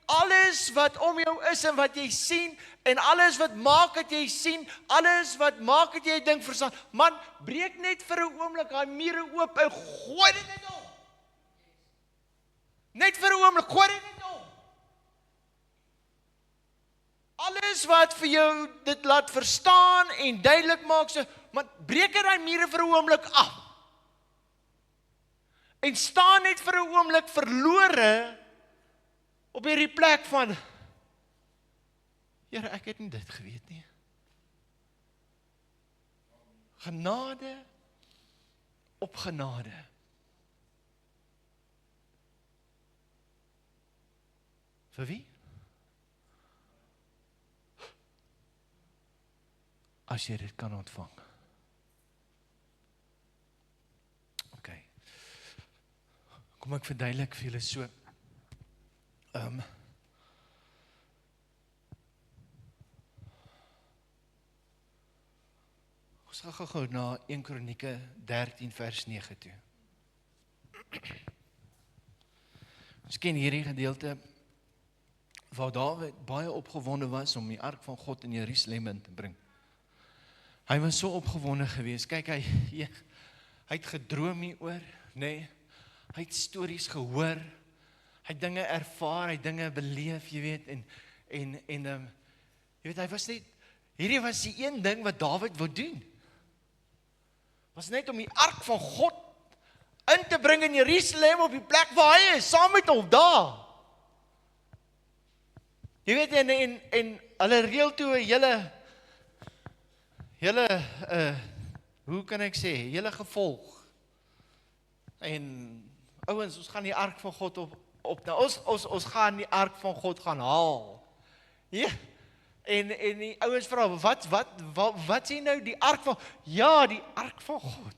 alles wat om jou is en wat jy sien, en alles wat maak dat jy sien, alles wat maak dat jy dink verstaan, man, breek net vir 'n oomblik daai mure oop en gooi dit net om. Net vir 'n oomblik, gooi dit net om. Alles wat vir jou dit laat verstaan en duidelik maak, so, man, breek daai mure vir 'n oomblik af. En staan net vir 'n oomblik verlore op hierdie plek van, Here, ek het nie dit geweet nie. Genade op genade. Vir wie? As jy dit kan ontvang. OK. Kom ek verduidelik vir julle so. Ons gaan gou na 1 Kronieke 13 vers 9 toe. Ons ken hierdie gedeelte waar Dawid baie opgewonde was om die ark van God in Jerusalem in te bring. Hy was so opgewonde geweest. Kyk, hy het gedroom hieroor, nee. Hy het stories gehoor. Hy het dinge ervaar, hy het dinge beleef, jy weet, en jy weet, hy was net, hierdie was die een ding wat Dawid wou doen. Was net om die ark van God in te bring in Jerusalem op die plek waar hy is, saam met hom daar. Jy weet, en hulle reël toe 'n hele hoe kan ek sê, hele gevolg. En ouens, ons gaan die ark van God op nou, ons gaan die ark van God gaan haal. Ja. En die ouens vra, wat sê nou die ark van, ja, die ark van God.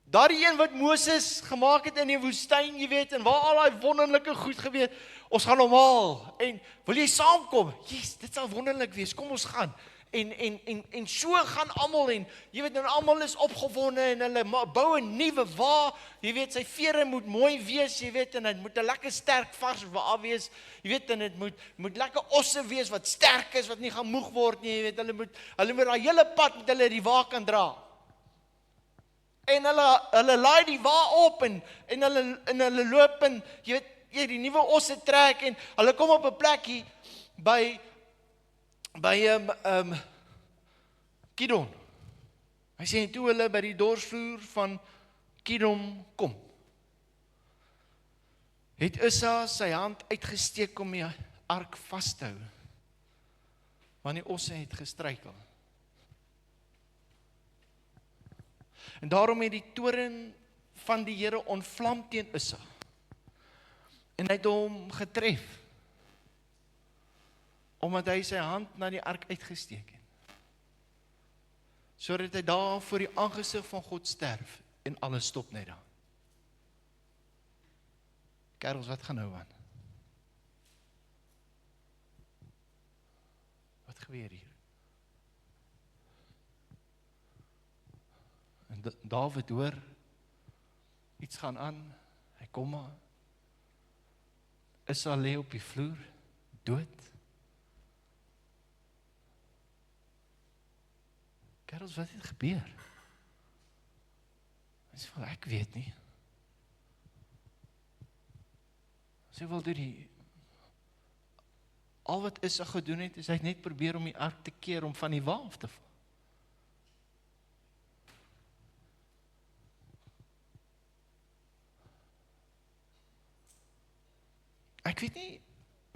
Daardie een wat Moses gemaak het in die woestyn, jy weet, en waar al die wonderlike goed gebeur, ons gaan hom haal. En wil jy saamkom? Yes, dit sal wonderlik wees. Kom ons gaan. En so gaan almal, en jy weet, en almal is opgewonde en hulle bou 'n nuwe wa, jy weet, sy vere moet mooi wees, jy weet, en dit moet 'n lekker sterk vars wa wees, jy weet, en dit moet lekker osse wees wat sterk is, wat nie gaan moeg word nie, jy weet, hulle moet daai hele pad met hulle die wa kan dra. En hulle laai die wa op en hulle loop en jy weet, die nuwe osse trek en hulle kom op 'n plekkie by Kidon. Hy sê toe hulle by die dorsvloer van Kidon kom, het Ussa sy hand uitgesteek om die ark vas te hou, want die osse het gestruikel. En daarom het die toorn van die Here ontvlam teen Ussa, en hy het hom getref, omdat hy sy hand na die ark uitgesteek het. sodat hy daar voor die aangesig van God sterf, en alles stop net daar. Kerels, wat gaan nou aan? Wat gebeur hier? En Dawid hoor, iets gaan aan, hy kom maar, Issa lê op die vloer, dood. Kerels, wat het gebeur? Hy sê, ek weet nie. Sy wil door die, al wat Issa gedoen het, is hy net probeer om die ark te keer, om van die wa af te val. Ek weet nie,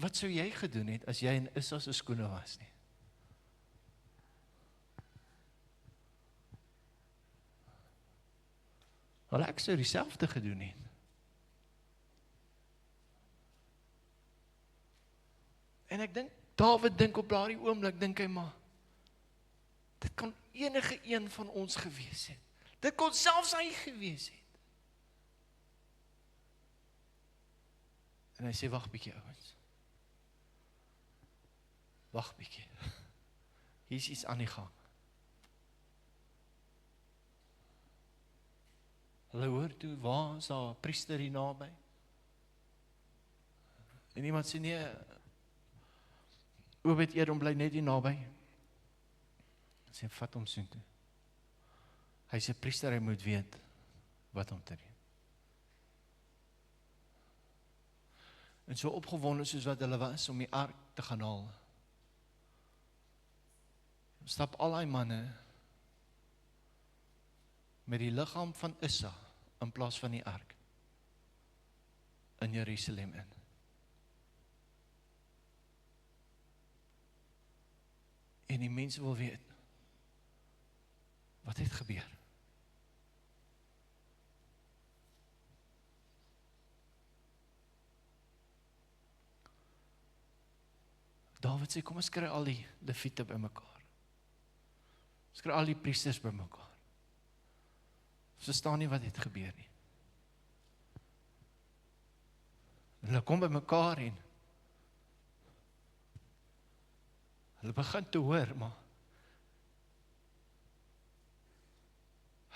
wat sou jy gedoen het, as jy in Issa se skoene was nie. Wel, ek sou dieselfde gedoen het. En ek dink, Dawid dink op daardie oomblik, dink hy maar, dit kan enige een van ons gewees het. Dit kon selfs hy gewees het. En hy sê, wag bietjie ouens. Wag bietjie. Hier is iets aan die gang. Hulle hoor toe, waar is daar 'n priester hier naby? En iemand sê, nee, Obed-Edom bly net hier naby. Hy sê, vat hom soontoe. Hy sê, priester, hy moet weet wat om te doen. En so opgewonde soos wat hulle was om die ark te gaan haal, stap al die manne met die liggaam van Issa in plaas van die ark in Jerusalem in. En die mense wil weet, wat het gebeur? Dawid sê, kom ons kry al die leviete by mekaar. Ons kry al die priesters by mekaar. Ons verstaan nie wat het gebeur nie. En hulle kom by mekaar en hulle begin te hoor, maar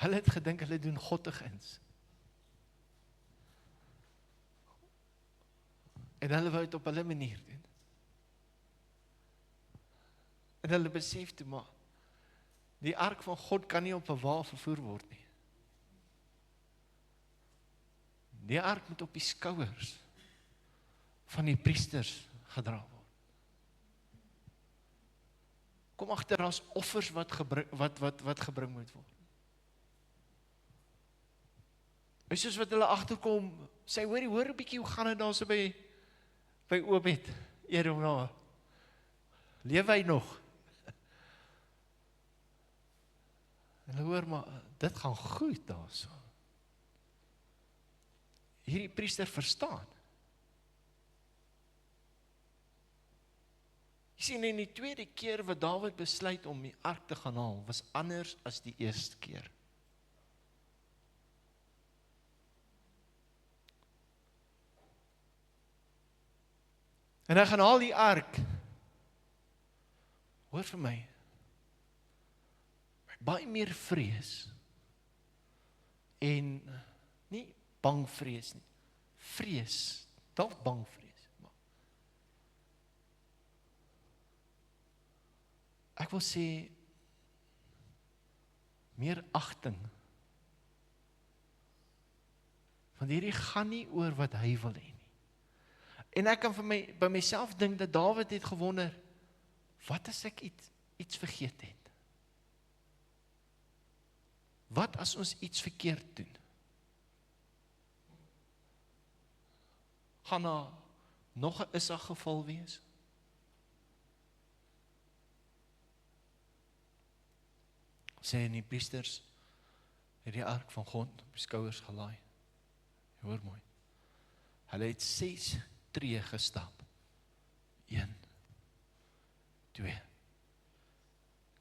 hulle het gedink hulle doen God te guns. En hulle wou dit op hulle manier doen. En hulle besef toe maar, die ark van God kan nie op 'n wa vervoer word nie. Die ark moet op die skouers van die priesters gedra word. Kom agter, daar's offers wat gebring moet word. En soos wat hulle agterkom, sê, hoor 'n bietjie, hoe gaan dit daar so by Obed-Edom nou? Leef hy nog? En hulle hoor, maar dit gaan goed daar so. Hierdie priester verstaan. Jy sien, in die tweede keer wat Dawid besluit om die ark te gaan haal, was anders as die eerste keer. En hy gaan haal die ark. Hoor vir my, baie meer vrees, en nie bang vrees nie, vrees, dalk bang vrees, maar ek wil sê, meer agting, want hierdie gaan nie oor wat hy wil hê nie. En ek kan by myself dink dat Dawid het gewonder, wat as ek iets vergeet het? Wat as ons iets verkeerd doen? Gaan daar nog 'n Issa geval wees? Sê die priesters het die ark van God op die skouers gelaai. Hoor mooi. Hulle het 6 tree gestap. 1, 2,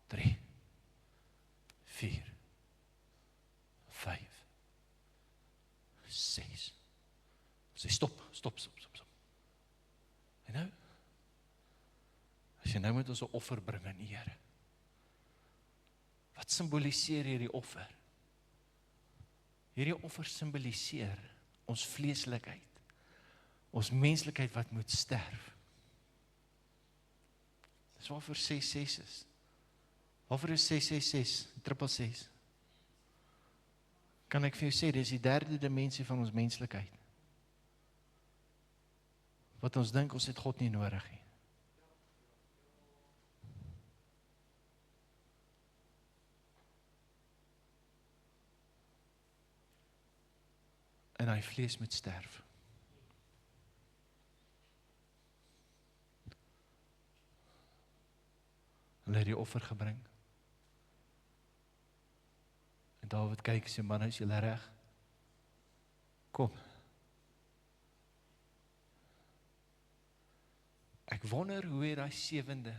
3, 4, 5, 6. Sê stop. En nou? As jy nou moet ons 'n offer bring aan die Here. Wat simboliseer hierdie offer? Hierdie offer simboliseer ons vleeslikheid, ons menslikheid wat moet sterf. Dis waarvoor 666 is. Waarvoor is 666, 666? Kan ek vir jou sê, dis die derde dimensie van ons menslikheid. Wat ons dink, ons het God nie nodig nie. En hy vlees moet sterf. Hulle het die offer gebring. En Dawid kyk en sê, man, is julle reg? Kom. Ek wonder hoe het daai 7de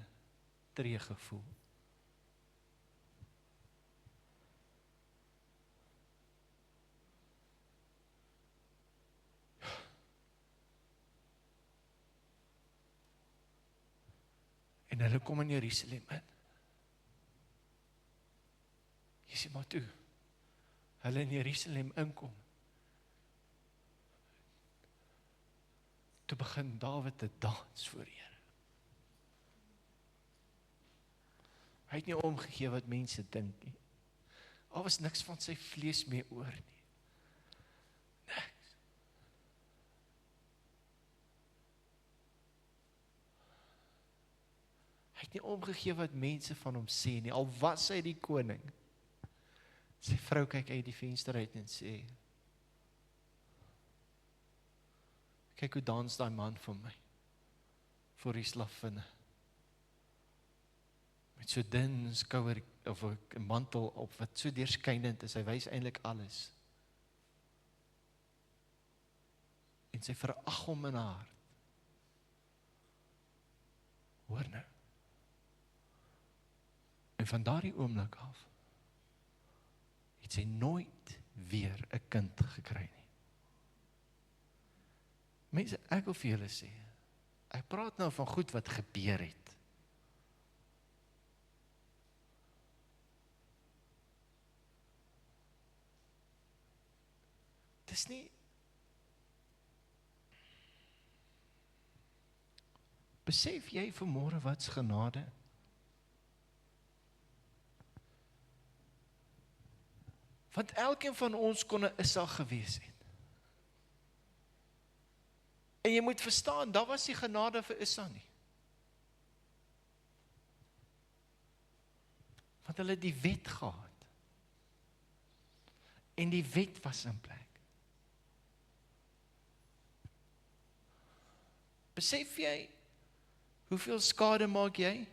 tree gevoel. En hulle kom in Jerusalem in. Jy sê maar toe, hulle in Jerusalem inkom. Toe begin Dawid te dans voor die Here. Hy het nie omgegee wat mense dink nie. Daar was niks van sy vlees meer oor nie. Niks. Hy het nie omgegee wat mense van hom sê nie, al was hy die koning. Sy vrou kyk uit die venster uit en sê, kyk hoe dans daai man vir my, voor die slavinne. Met so dun skouer, of 'n mantel op, wat so deurskynend is, hy wys eintlik alles. En sy verag hom in haar hart. Hoor nou. En van daardie oomblik af, het sy nooit weer 'n kind gekry nie. Mense, ek wil vir julle sê, ek praat nou van goed wat gebeur het. Dis nie, besef jy vanmôre wat's genade? Want elkeen van ons kon 'n Isak gewees het. En jy moet verstaan, daar was nie genade vir Isak nie. Want hulle het die wet gehad. En die wet was in plek. Besef jy, hoeveel skade maak jy?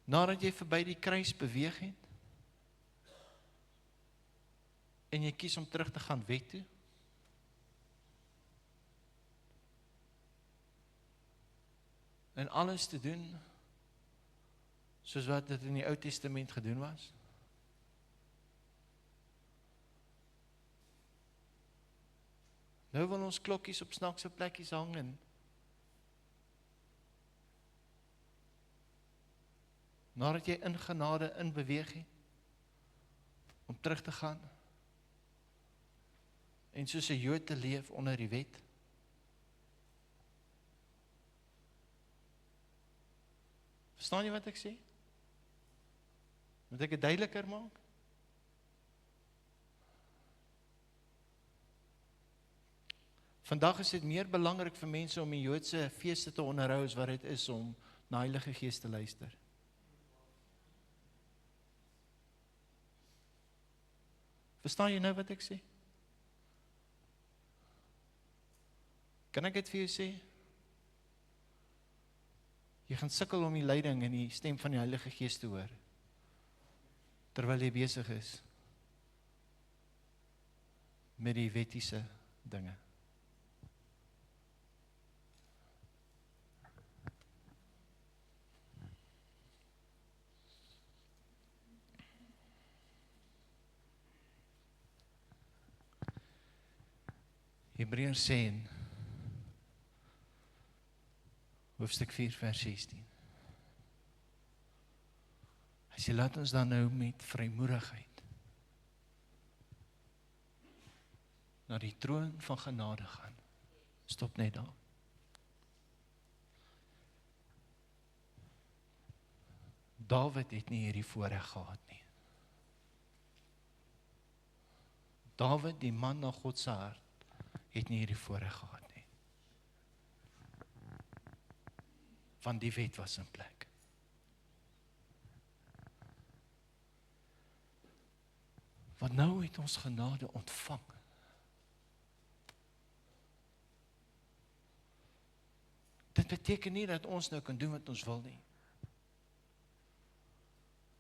Nadat jy verby die kruis beweeg het? En jy kies om terug te gaan wet toe? En alles te doen, soos wat dit in die Ou Testament gedoen was? Nou wil ons klokkies op snaakse plekkies hang en nadat jy in genade in beweeg het, om terug te gaan, en soos 'n Jood te leef onder die wet. Verstaan jy wat ek sê? Moet ek dit duideliker maak? Vandag is dit meer belangrik vir mense om die Joodse feeste te onderhou as wat dit is om na Heilige Gees te luister. Verstaan jy nou wat ek sê? Kan ek dit vir jou sê? Jy gaan sukkel om die leiding en die stem van die Heilige Gees te hoor, terwyl jy besig is met die wettiese dinge. Hebreërs sê in hoofstuk 4 vers 16. Hy sê, laat ons dan nou met vrymoedigheid na die troon van genade gaan. Stop net daar. Dawid het nie hierdie voorreg gehad nie. Dawid, die man na God se hart, het nie hierdie voorreg gehad nie. Want die wet was in plek. Want nou het ons genade ontvang. Dit beteken nie dat ons nou kan doen wat ons wil nie.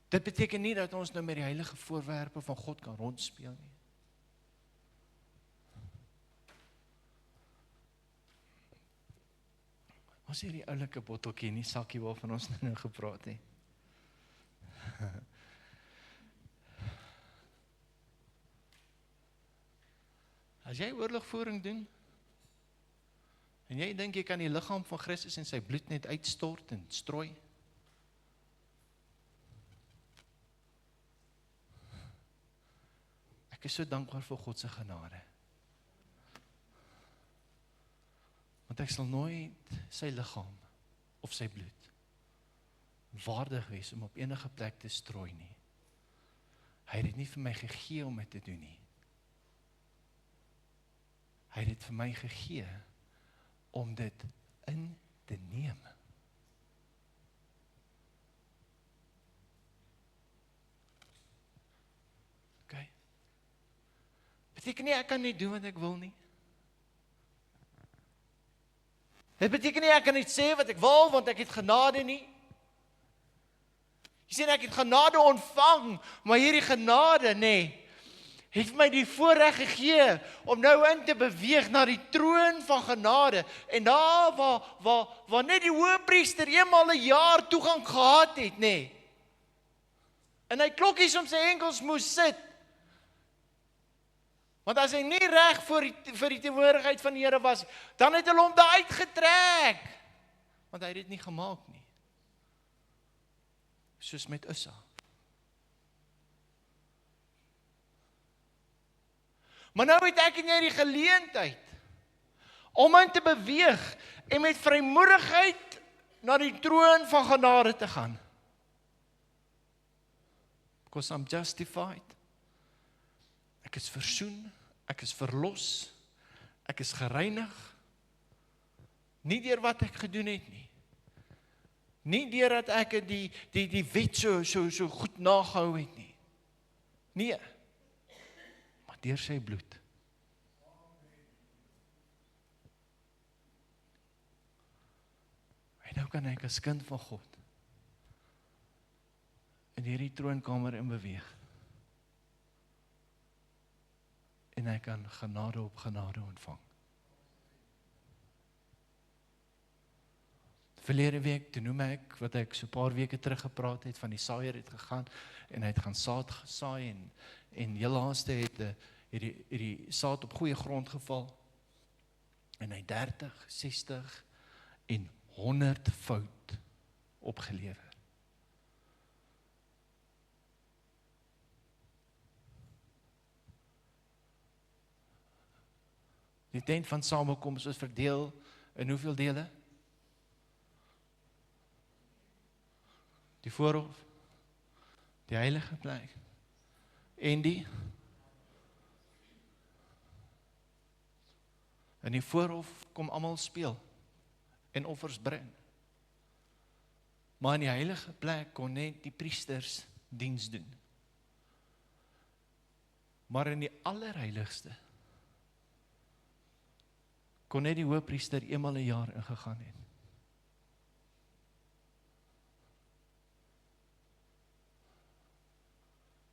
Dit beteken nie dat ons nou met die heilige voorwerpe van God kan rondspeel nie. Ons hierdie oulike botteltjie in die sakkie waarvan ons nou gepraat het. As jy oorlogvoering doen, en jy dink jy kan die liggaam van Christus en sy bloed net uitstort en strooi, ek is so dankbaar vir God se genade. Want ek sal nooit sy liggaam of sy bloed waardig wees om op enige plek te strooi nie. Hy het dit nie vir my gegee om dit te doen nie. Hy het dit vir my gegee om dit in te neem. Okay. Beteken nie ek kan nie doen wat ek wil nie. Dit beteken nie ek kan nie sê wat ek wil, want ek het genade nie. Jy sê ek het genade ontvang, maar hierdie genade, het my die voorreg gegee om nou in te beweeg na die troon van genade. En daar waar net die hoëpriester eenmal 'n jaar toegang gehad het, En hy klokkies om sy enkels moes sit. Want as hy nie reg vir die teenwoordigheid van die Here was, dan het hulle hom daar uitgetrek. Want hy het dit nie gemaak nie. Soos met Ussa. Maar nou het ek en jy die geleentheid om in te beweeg en met vrymoedigheid na die troon van genade te gaan. Because I'm justified. Ek is versoen, ek is verlos, ek is gereinig. Nie deur wat ek gedoen het nie. Nie deur dat ek die wet so goed nagehou het nie. Nee. Maar deur sy bloed. En nou kan ek as kind van God in hierdie troonkamer in beweeg. En hy kan genade op genade ontvang. Verlede week, toe noem ek, wat ek so 'n paar weke terug gepraat het, van die saaier het gegaan, en hy het gaan saad gesaai, en heel laaste het die saad op goeie grond geval, en hy 30, 60 en 100 fout opgelewer. Die tent van samekoms is verdeel in hoeveel dele? Die voorhof, die heilige plek, en die in die voorhof kom almal speel en offers bring. Maar in die heilige plek kon net die priesters diens doen. Maar in die allerheiligste kon net die hoëpriester eenmal 'n jaar ingegaan het.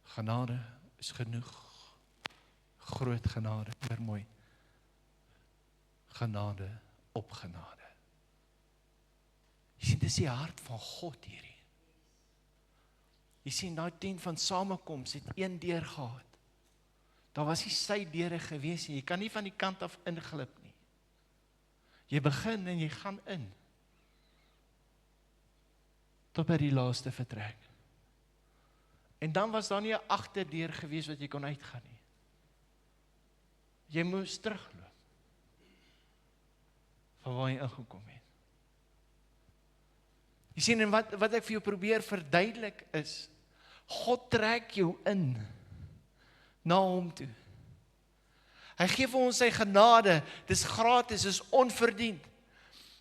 Genade is genoeg. Groot genade, hoor mooi. Genade op genade. Jy sien, dis die hart van God hierdie. Jy sien, daai tent van samekoms het een deur gehad. Daar was nie sy deure gewees nie. Jy kan nie van die kant af inglip nie. Jy begin en jy gaan in. Tot by die laaste vertrek. En dan was daar nie 'n agterdeur gewees wat jy kon uitgaan nie. Jy moes terugloop. Van waar jy ingekom het. Jy sien, en wat ek vir jou probeer verduidelik is, God trek jou in na hom toe. Hy gee vir ons sy genade, dis gratis, dis onverdiend.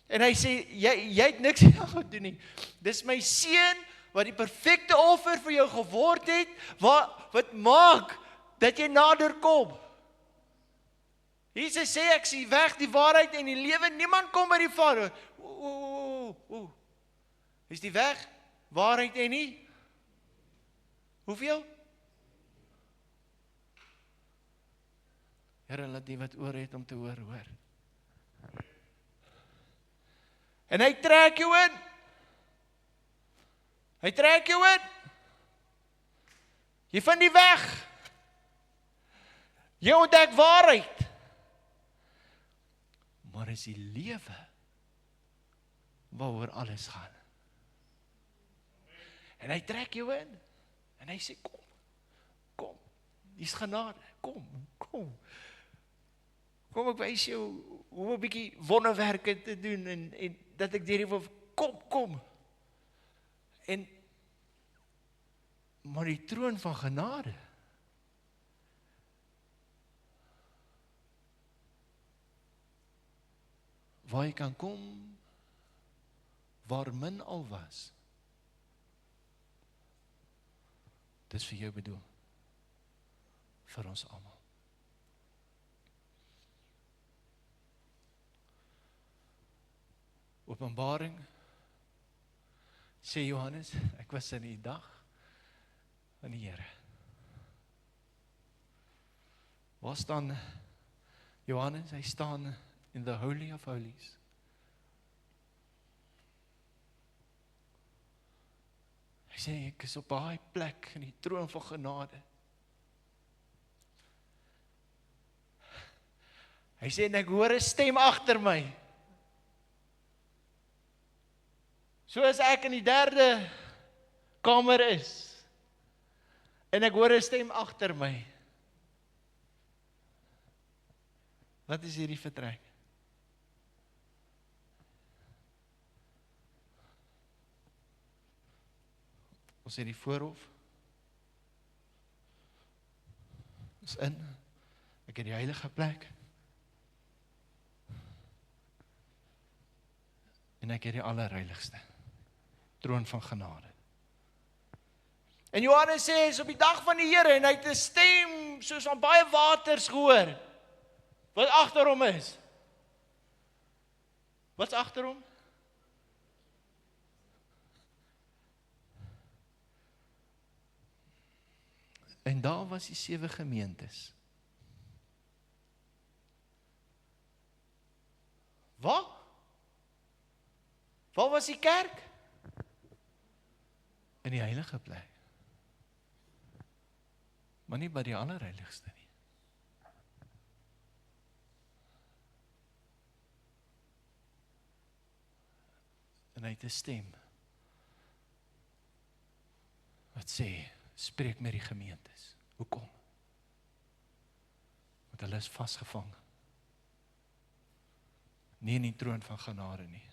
En hy sê, jy het niks aan gedoen nie. Dis my seun, wat die perfekte offer vir jou geword het, wat maak, dat jy nader kom. Jesus sê, ek is die weg, die waarheid en die lewe, niemand kom by die Vader. Is die weg, waarheid en nie? Hoeveel? Here, laat die wat oor het om te hoor, hoor. En hy trek jou in. Hy trek jou in. Jy vind die weg. Jy ontdek waarheid. Maar is die lewe waaroor alles gaan. En hy trek jou in. En hy sê, kom, dis genade, kom, ek wys jou, hoe 'n bietjie wonderwerke te doen, en dat ek deur die wil, kom, maar die troon van genade, waar jy kan kom, waar min al was, dis vir jou bedoel, vir ons almal. Openbaring, sê Johannes, ek was in die dag van die Here. Waar staan Johannes? Hy staan in the Holy of Holies. Hy sê, ek is op daai plek in die troon van genade. Hy sê, en ek hoor 'n stem agter my. So as ek in die derde kamer is, en ek hoor 'n stem agter my. Wat is hierdie vertrek? Ons het die voorhof. Ons in. Ek het die heilige plek. En ek het die allerheiligste. Troon van genade. En Johannes sê, is op die dag van die Here, en hy het 'n stem, soos van baie waters gehoor, wat agter hom is. Wat's agter hom? En daar was die 7 gemeentes. Waar? Waar was die kerk? In die heilige plek. Maar nie by die allerheiligste nie. En hy het 'n stem wat sê, spreek met die gemeentes. Hoekom? Want hulle is vasgevang. Nie in die troon van genade nie.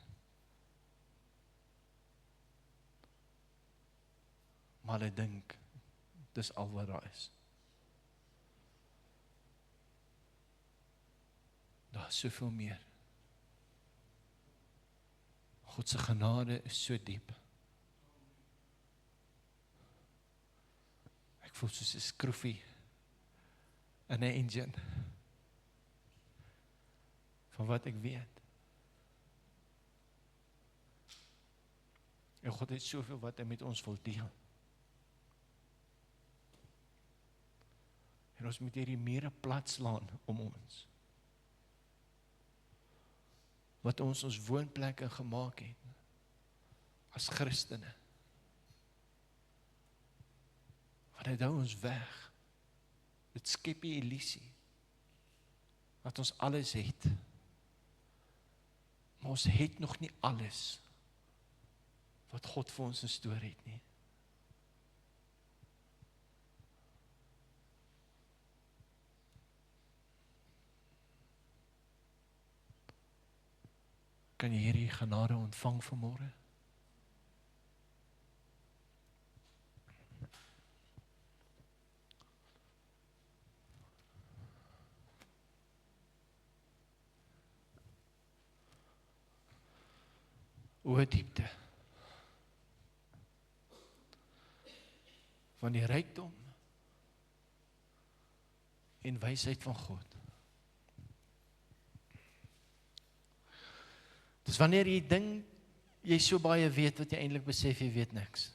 Maar hulle dink, dis al wat daar is. Daar is soveel meer. God se genade is so diep. Ek voel soos 'n skroefie in 'n engine. Van wat ek weet. En God het soveel wat hy met ons wil deel. En ons moet hierdie mure plat slaan om ons. Wat ons woonplekke gemaak het. As Christene. Want dit hou ons weg Dit skep die illusie dat ons alles het. Maar ons het nog nie alles wat God vir ons gestoor het nie. Kan jy hierdie genade ontvang vanmôre? O diepte van die rykdom en wysheid van God. Dis wanneer jy dink jy so baie weet wat jy eintlik besef jy weet niks.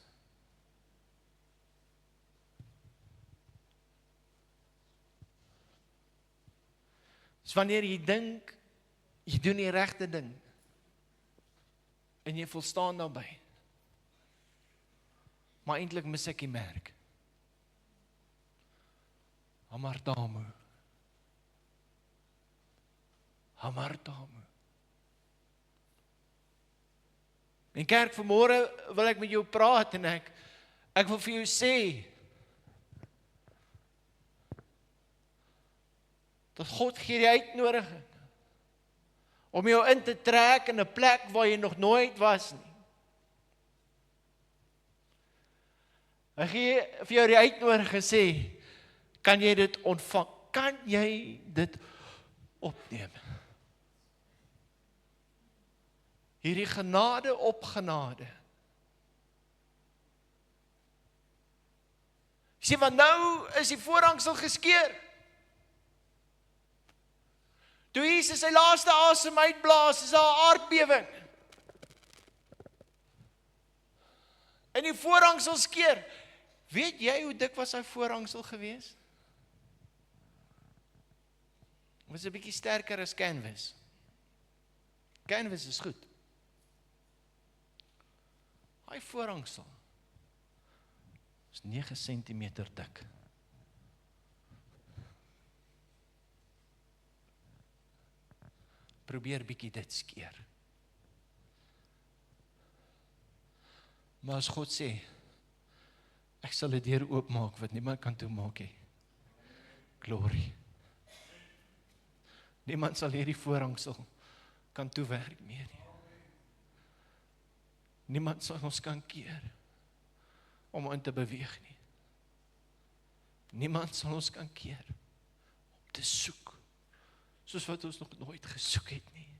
Dis wanneer jy dink jy doen die regte ding en jy volstaan daarbey. Maar eintlik mis ek die merk. Hamartamu. Hamartamu. En kerk, vanmôre wil ek met jou praat en ek wil vir jou sê dat God gee die uitnodiging om jou in te trek in 'n plek waar jy nog nooit was nie. Hy gee vir jou die uitnodiging en sê, kan jy dit ontvang? Kan jy dit opneem? Hierdie genade op genade. Sê, want nou is die voorhangsel geskeur. Toe Jesus sy laaste asem uitblaas, is daar 'n aardbewing. En die voorhangsel skeur. Weet jy hoe dik was hy voorhangsel gewees? Was 'n bietjie sterker as canvas. Canvas is goed. Hy voorhangsel is 9 centimeter dik. Probeer bietjie dit skeer. Maar as God sê, ek sal 'n deur oopmaak wat niemand kan toemaak nie. Glorie. Niemand sal hierdie voorhangsel kan toewerk meer nie. Niemand sal ons kan keer om in te beweeg nie. Niemand sal ons kan keer om te soek, soos wat ons nog nooit gesoek het nie.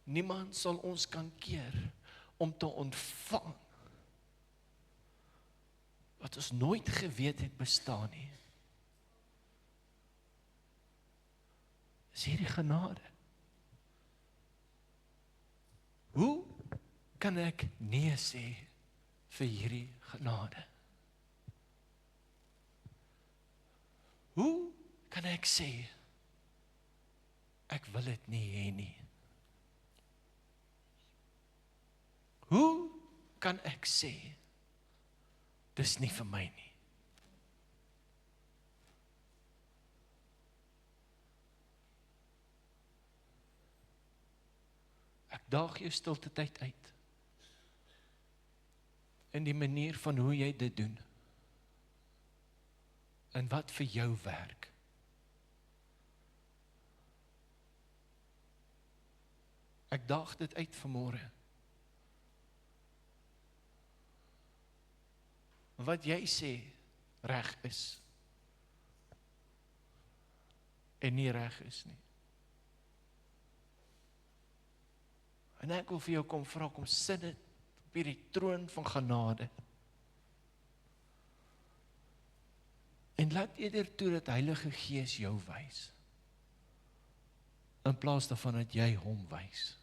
Niemand sal ons kan keer om te ontvang wat ons nooit geweet het bestaan nie. Is hierdie genade. Hoe kan ek nee sê vir hierdie genade? Hoe kan ek sê ek wil dit nie hê nie? Hoe kan ek sê dis nie vir my nie? Ek daag jou stilte tyd uit in die manier van hoe jy dit doen en wat vir jou werk. Ek daag dit uit vanmôre. Wat jy sê reg is en nie reg is nie. En ek wil vir jou kom vra, kom sit dit op hierdie troon van genade. En laat eerder toe dat Heilige Gees jou wys, in plaas daarvan dat jy hom wys,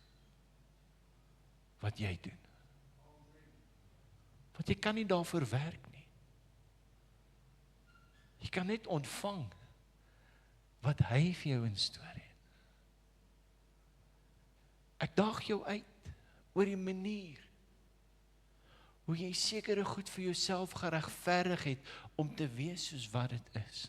wat jy doen. Want jy kan nie daarvoor werk nie. Jy kan net ontvang wat hy vir jou instoor het. Ek daag jou uit oor die manier hoe jy sekere goed vir jouself geregverdig het om te wees soos wat dit is.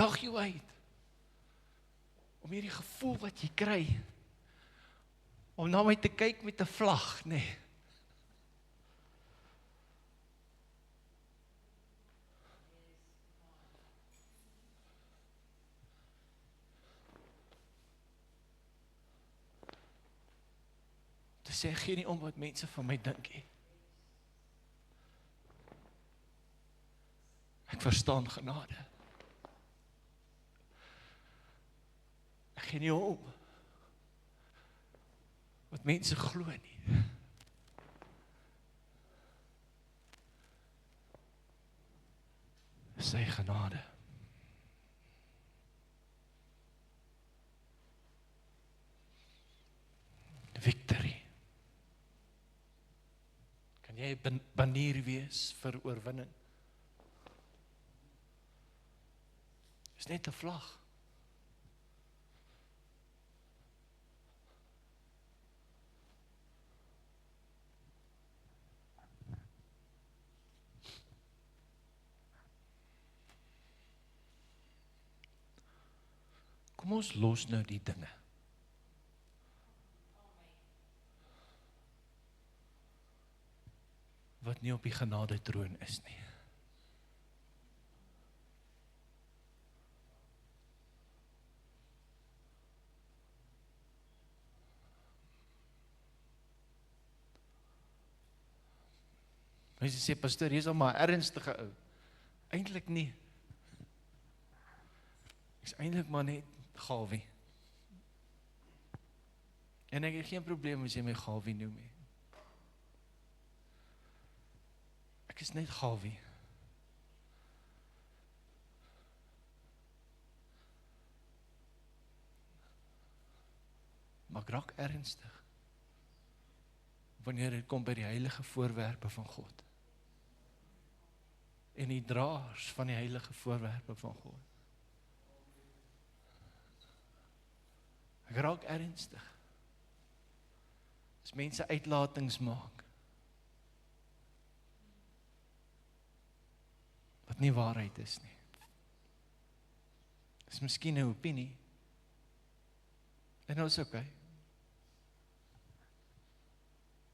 daag jou uit om hierdie gevoel wat jy kry, om na my te kyk met 'n vlag, nee. Te sê, ek gee nie om wat mense van my dink nie. Ek verstaan genade. Ek gee nie om wat mense glo nie. Sy genade. Victory. Kan jy 'n banier wees vir oorwinning? Dis net 'n vlag. Kom ons los nou die dinge. Wat nie op die genade troon is nie. Mense sê, pastoor, jy is al maar 'n ernstige ou. Eintlik nie. Ek is eintlik maar net Gawie. En ek het geen probleem as jy my Gawie noem nie. Ek is net Gawie. Maar ek raak ernstig wanneer dit kom by die heilige voorwerpe van God. En die draers van die heilige voorwerpe van God. Ek raak ernstig. As mense uitlatings maak, wat nie waarheid is nie. Dis miskien 'n opinie. En dit is oké.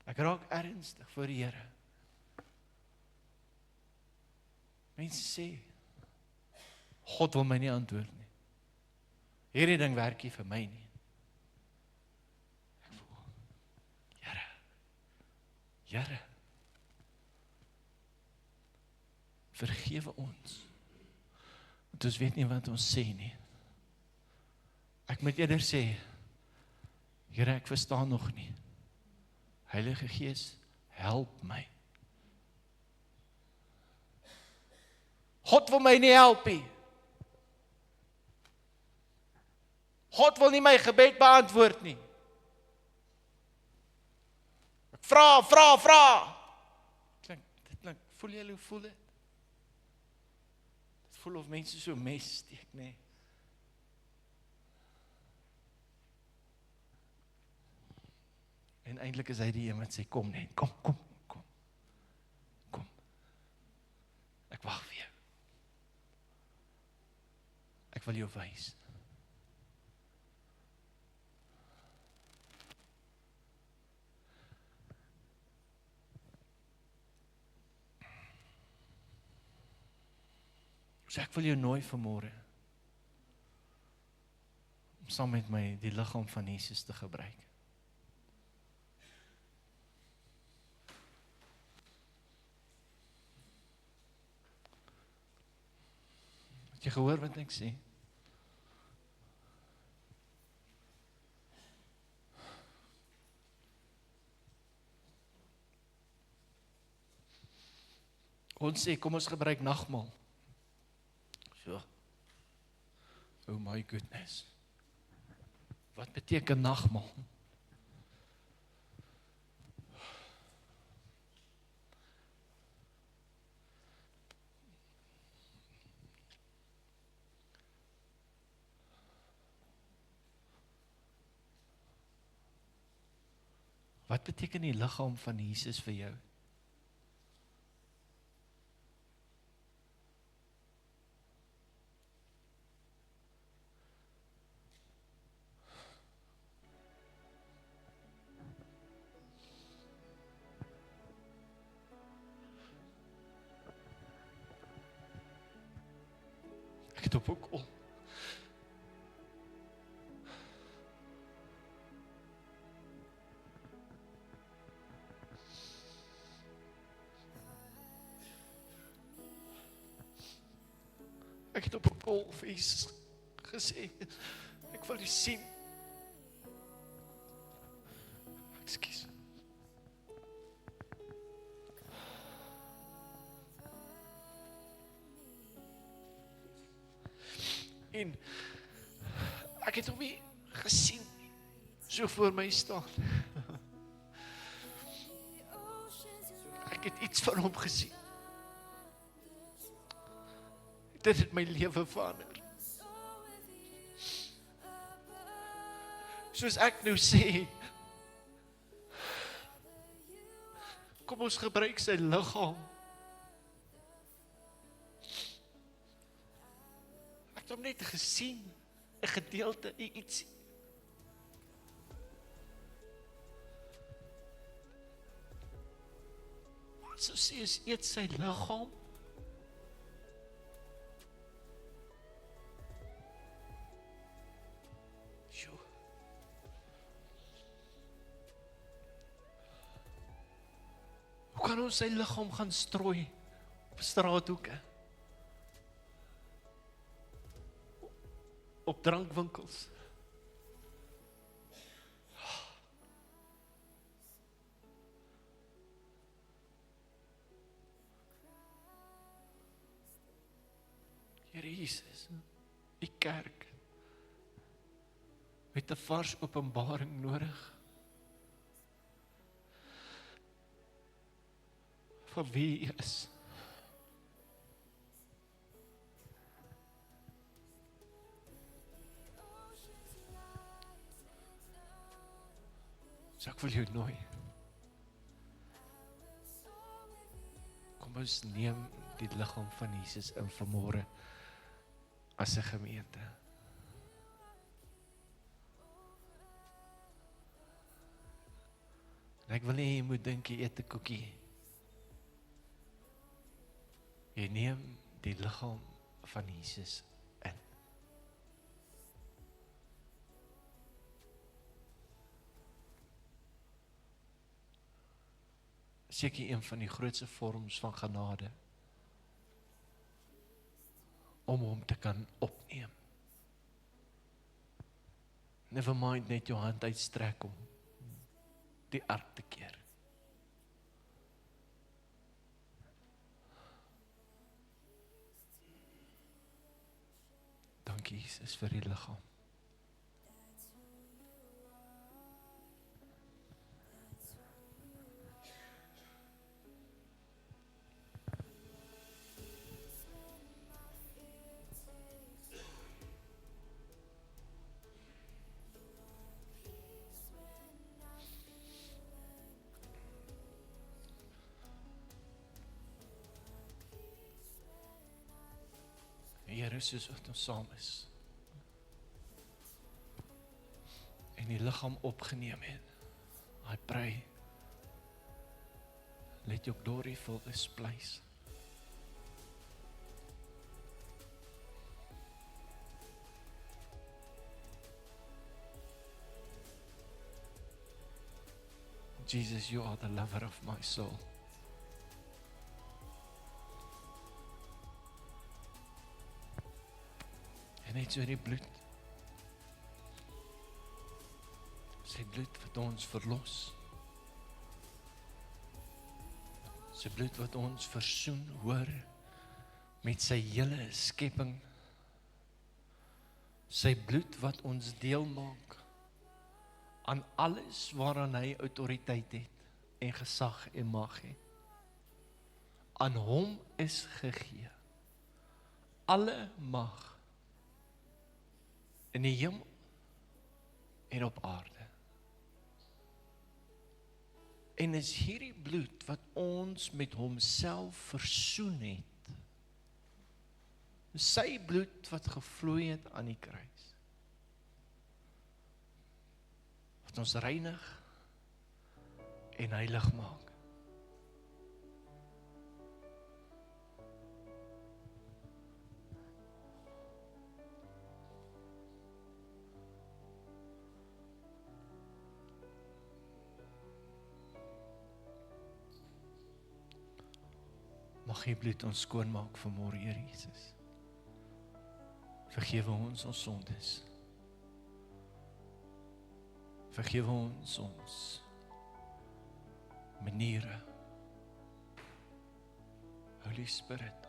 Ek raak ernstig voor die Here. Mense sê, God wil my nie antwoord nie. Hierdie ding werk nie vir my nie. Ek voel, Here, vergewe ons. Want ons weet nie wat ons sê nie. Ek moet eerder sê, Here, ek verstaan nog nie. Heilige Gees, help my. God wil my nie help nie. God wil nie my gebed beantwoord nie. Ek vra. Dit klink, voel jy hoe voel dit? Dit voel of mense so mes steek, nee. En eintlik is hy die een wat sê, kom net, kom. Ek wag vir jou. Ek wil jou wys. So ek wil jou nooi vanmôre om saam met my die liggaam van Jesus te gebruik. Het jy gehoor wat ek sê? Ons sê, kom ons gebruik nagmaal. So. Oh my goodness. Wat beteken nagmaal? Wat beteken die liggaam van Jesus vir jou? het op 'n kol. Ek het op 'n kol vir Jesus gesê, ek wil U sien. Ekskuus. En ek het hom nie gesien, so voor my staan. Ek het iets van hom gesien. Dit het my lewe verander. Soos ek nou sê, kom ons gebruik sy liggaam. Ek het hom net gesien, 'n gedeelte, iets. Wat sou sê is eet sy liggaam? Sjoe. Hoe kan ons sy liggaam gaan strooi op straathoeke? Op drankwinkels? Here Jesus, die kerk het 'n vars openbaring nodig van wie U is. So ek wil jou nooi. Kom ons neem die liggaam van Jesus in vanmôre as 'n gemeente. En ek wil nie jy moet dink jy eet 'n koekie. Jy neem die liggaam van Jesus in. Seker een van die grootste vorms van genade om hom te kan opneem. Never mind net jou hand uitstrek om die ark te keer. Dankie Jesus vir die liggaam. Here, soos wat ons saam is en die liggaam opgeneem het, I pray, let your glory fill this place. Jesus, you are the lover of my soul. En net so die bloed. Sy bloed wat ons verlos. Sy bloed wat ons versoen, hoor, met sy hele skepping. Sy bloed wat ons deel maak aan alles waaraan hy autoriteit het en gesag en mag het. Aan hom is gegee alle mag in die hemel en op aarde. En is hierdie bloed wat ons met homself versoen het. Sy bloed wat gevloei het aan die kruis. Wat ons reinig en heilig maak. Mag U bloed ons skoonmaak vanmôre, Here Jesus. Vergewe ons sondes. Vergewe ons maniere. Holy Spirit,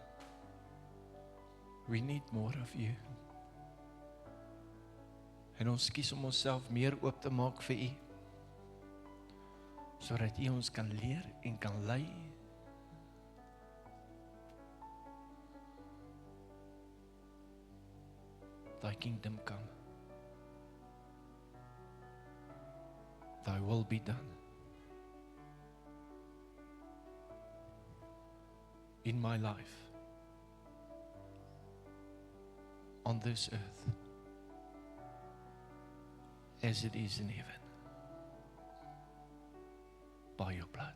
we need more of You. En ons kies om onsself meer oop te maak vir U, sodat U ons kan leer en kan lei. Thy kingdom come. Thy will be done. In my life, on this earth, as it is in heaven, by Your blood.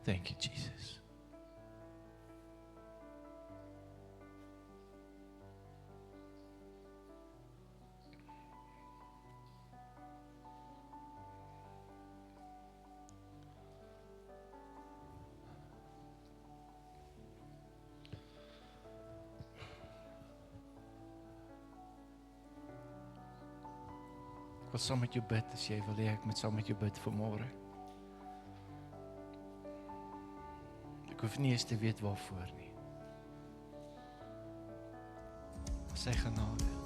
Thank You, Jesus. Ek wil saam met jou bid, as jy wil hê ek moet saam met jou bid vanmôre. Ek hoef nie eens te weet waarvoor nie. Sy genade.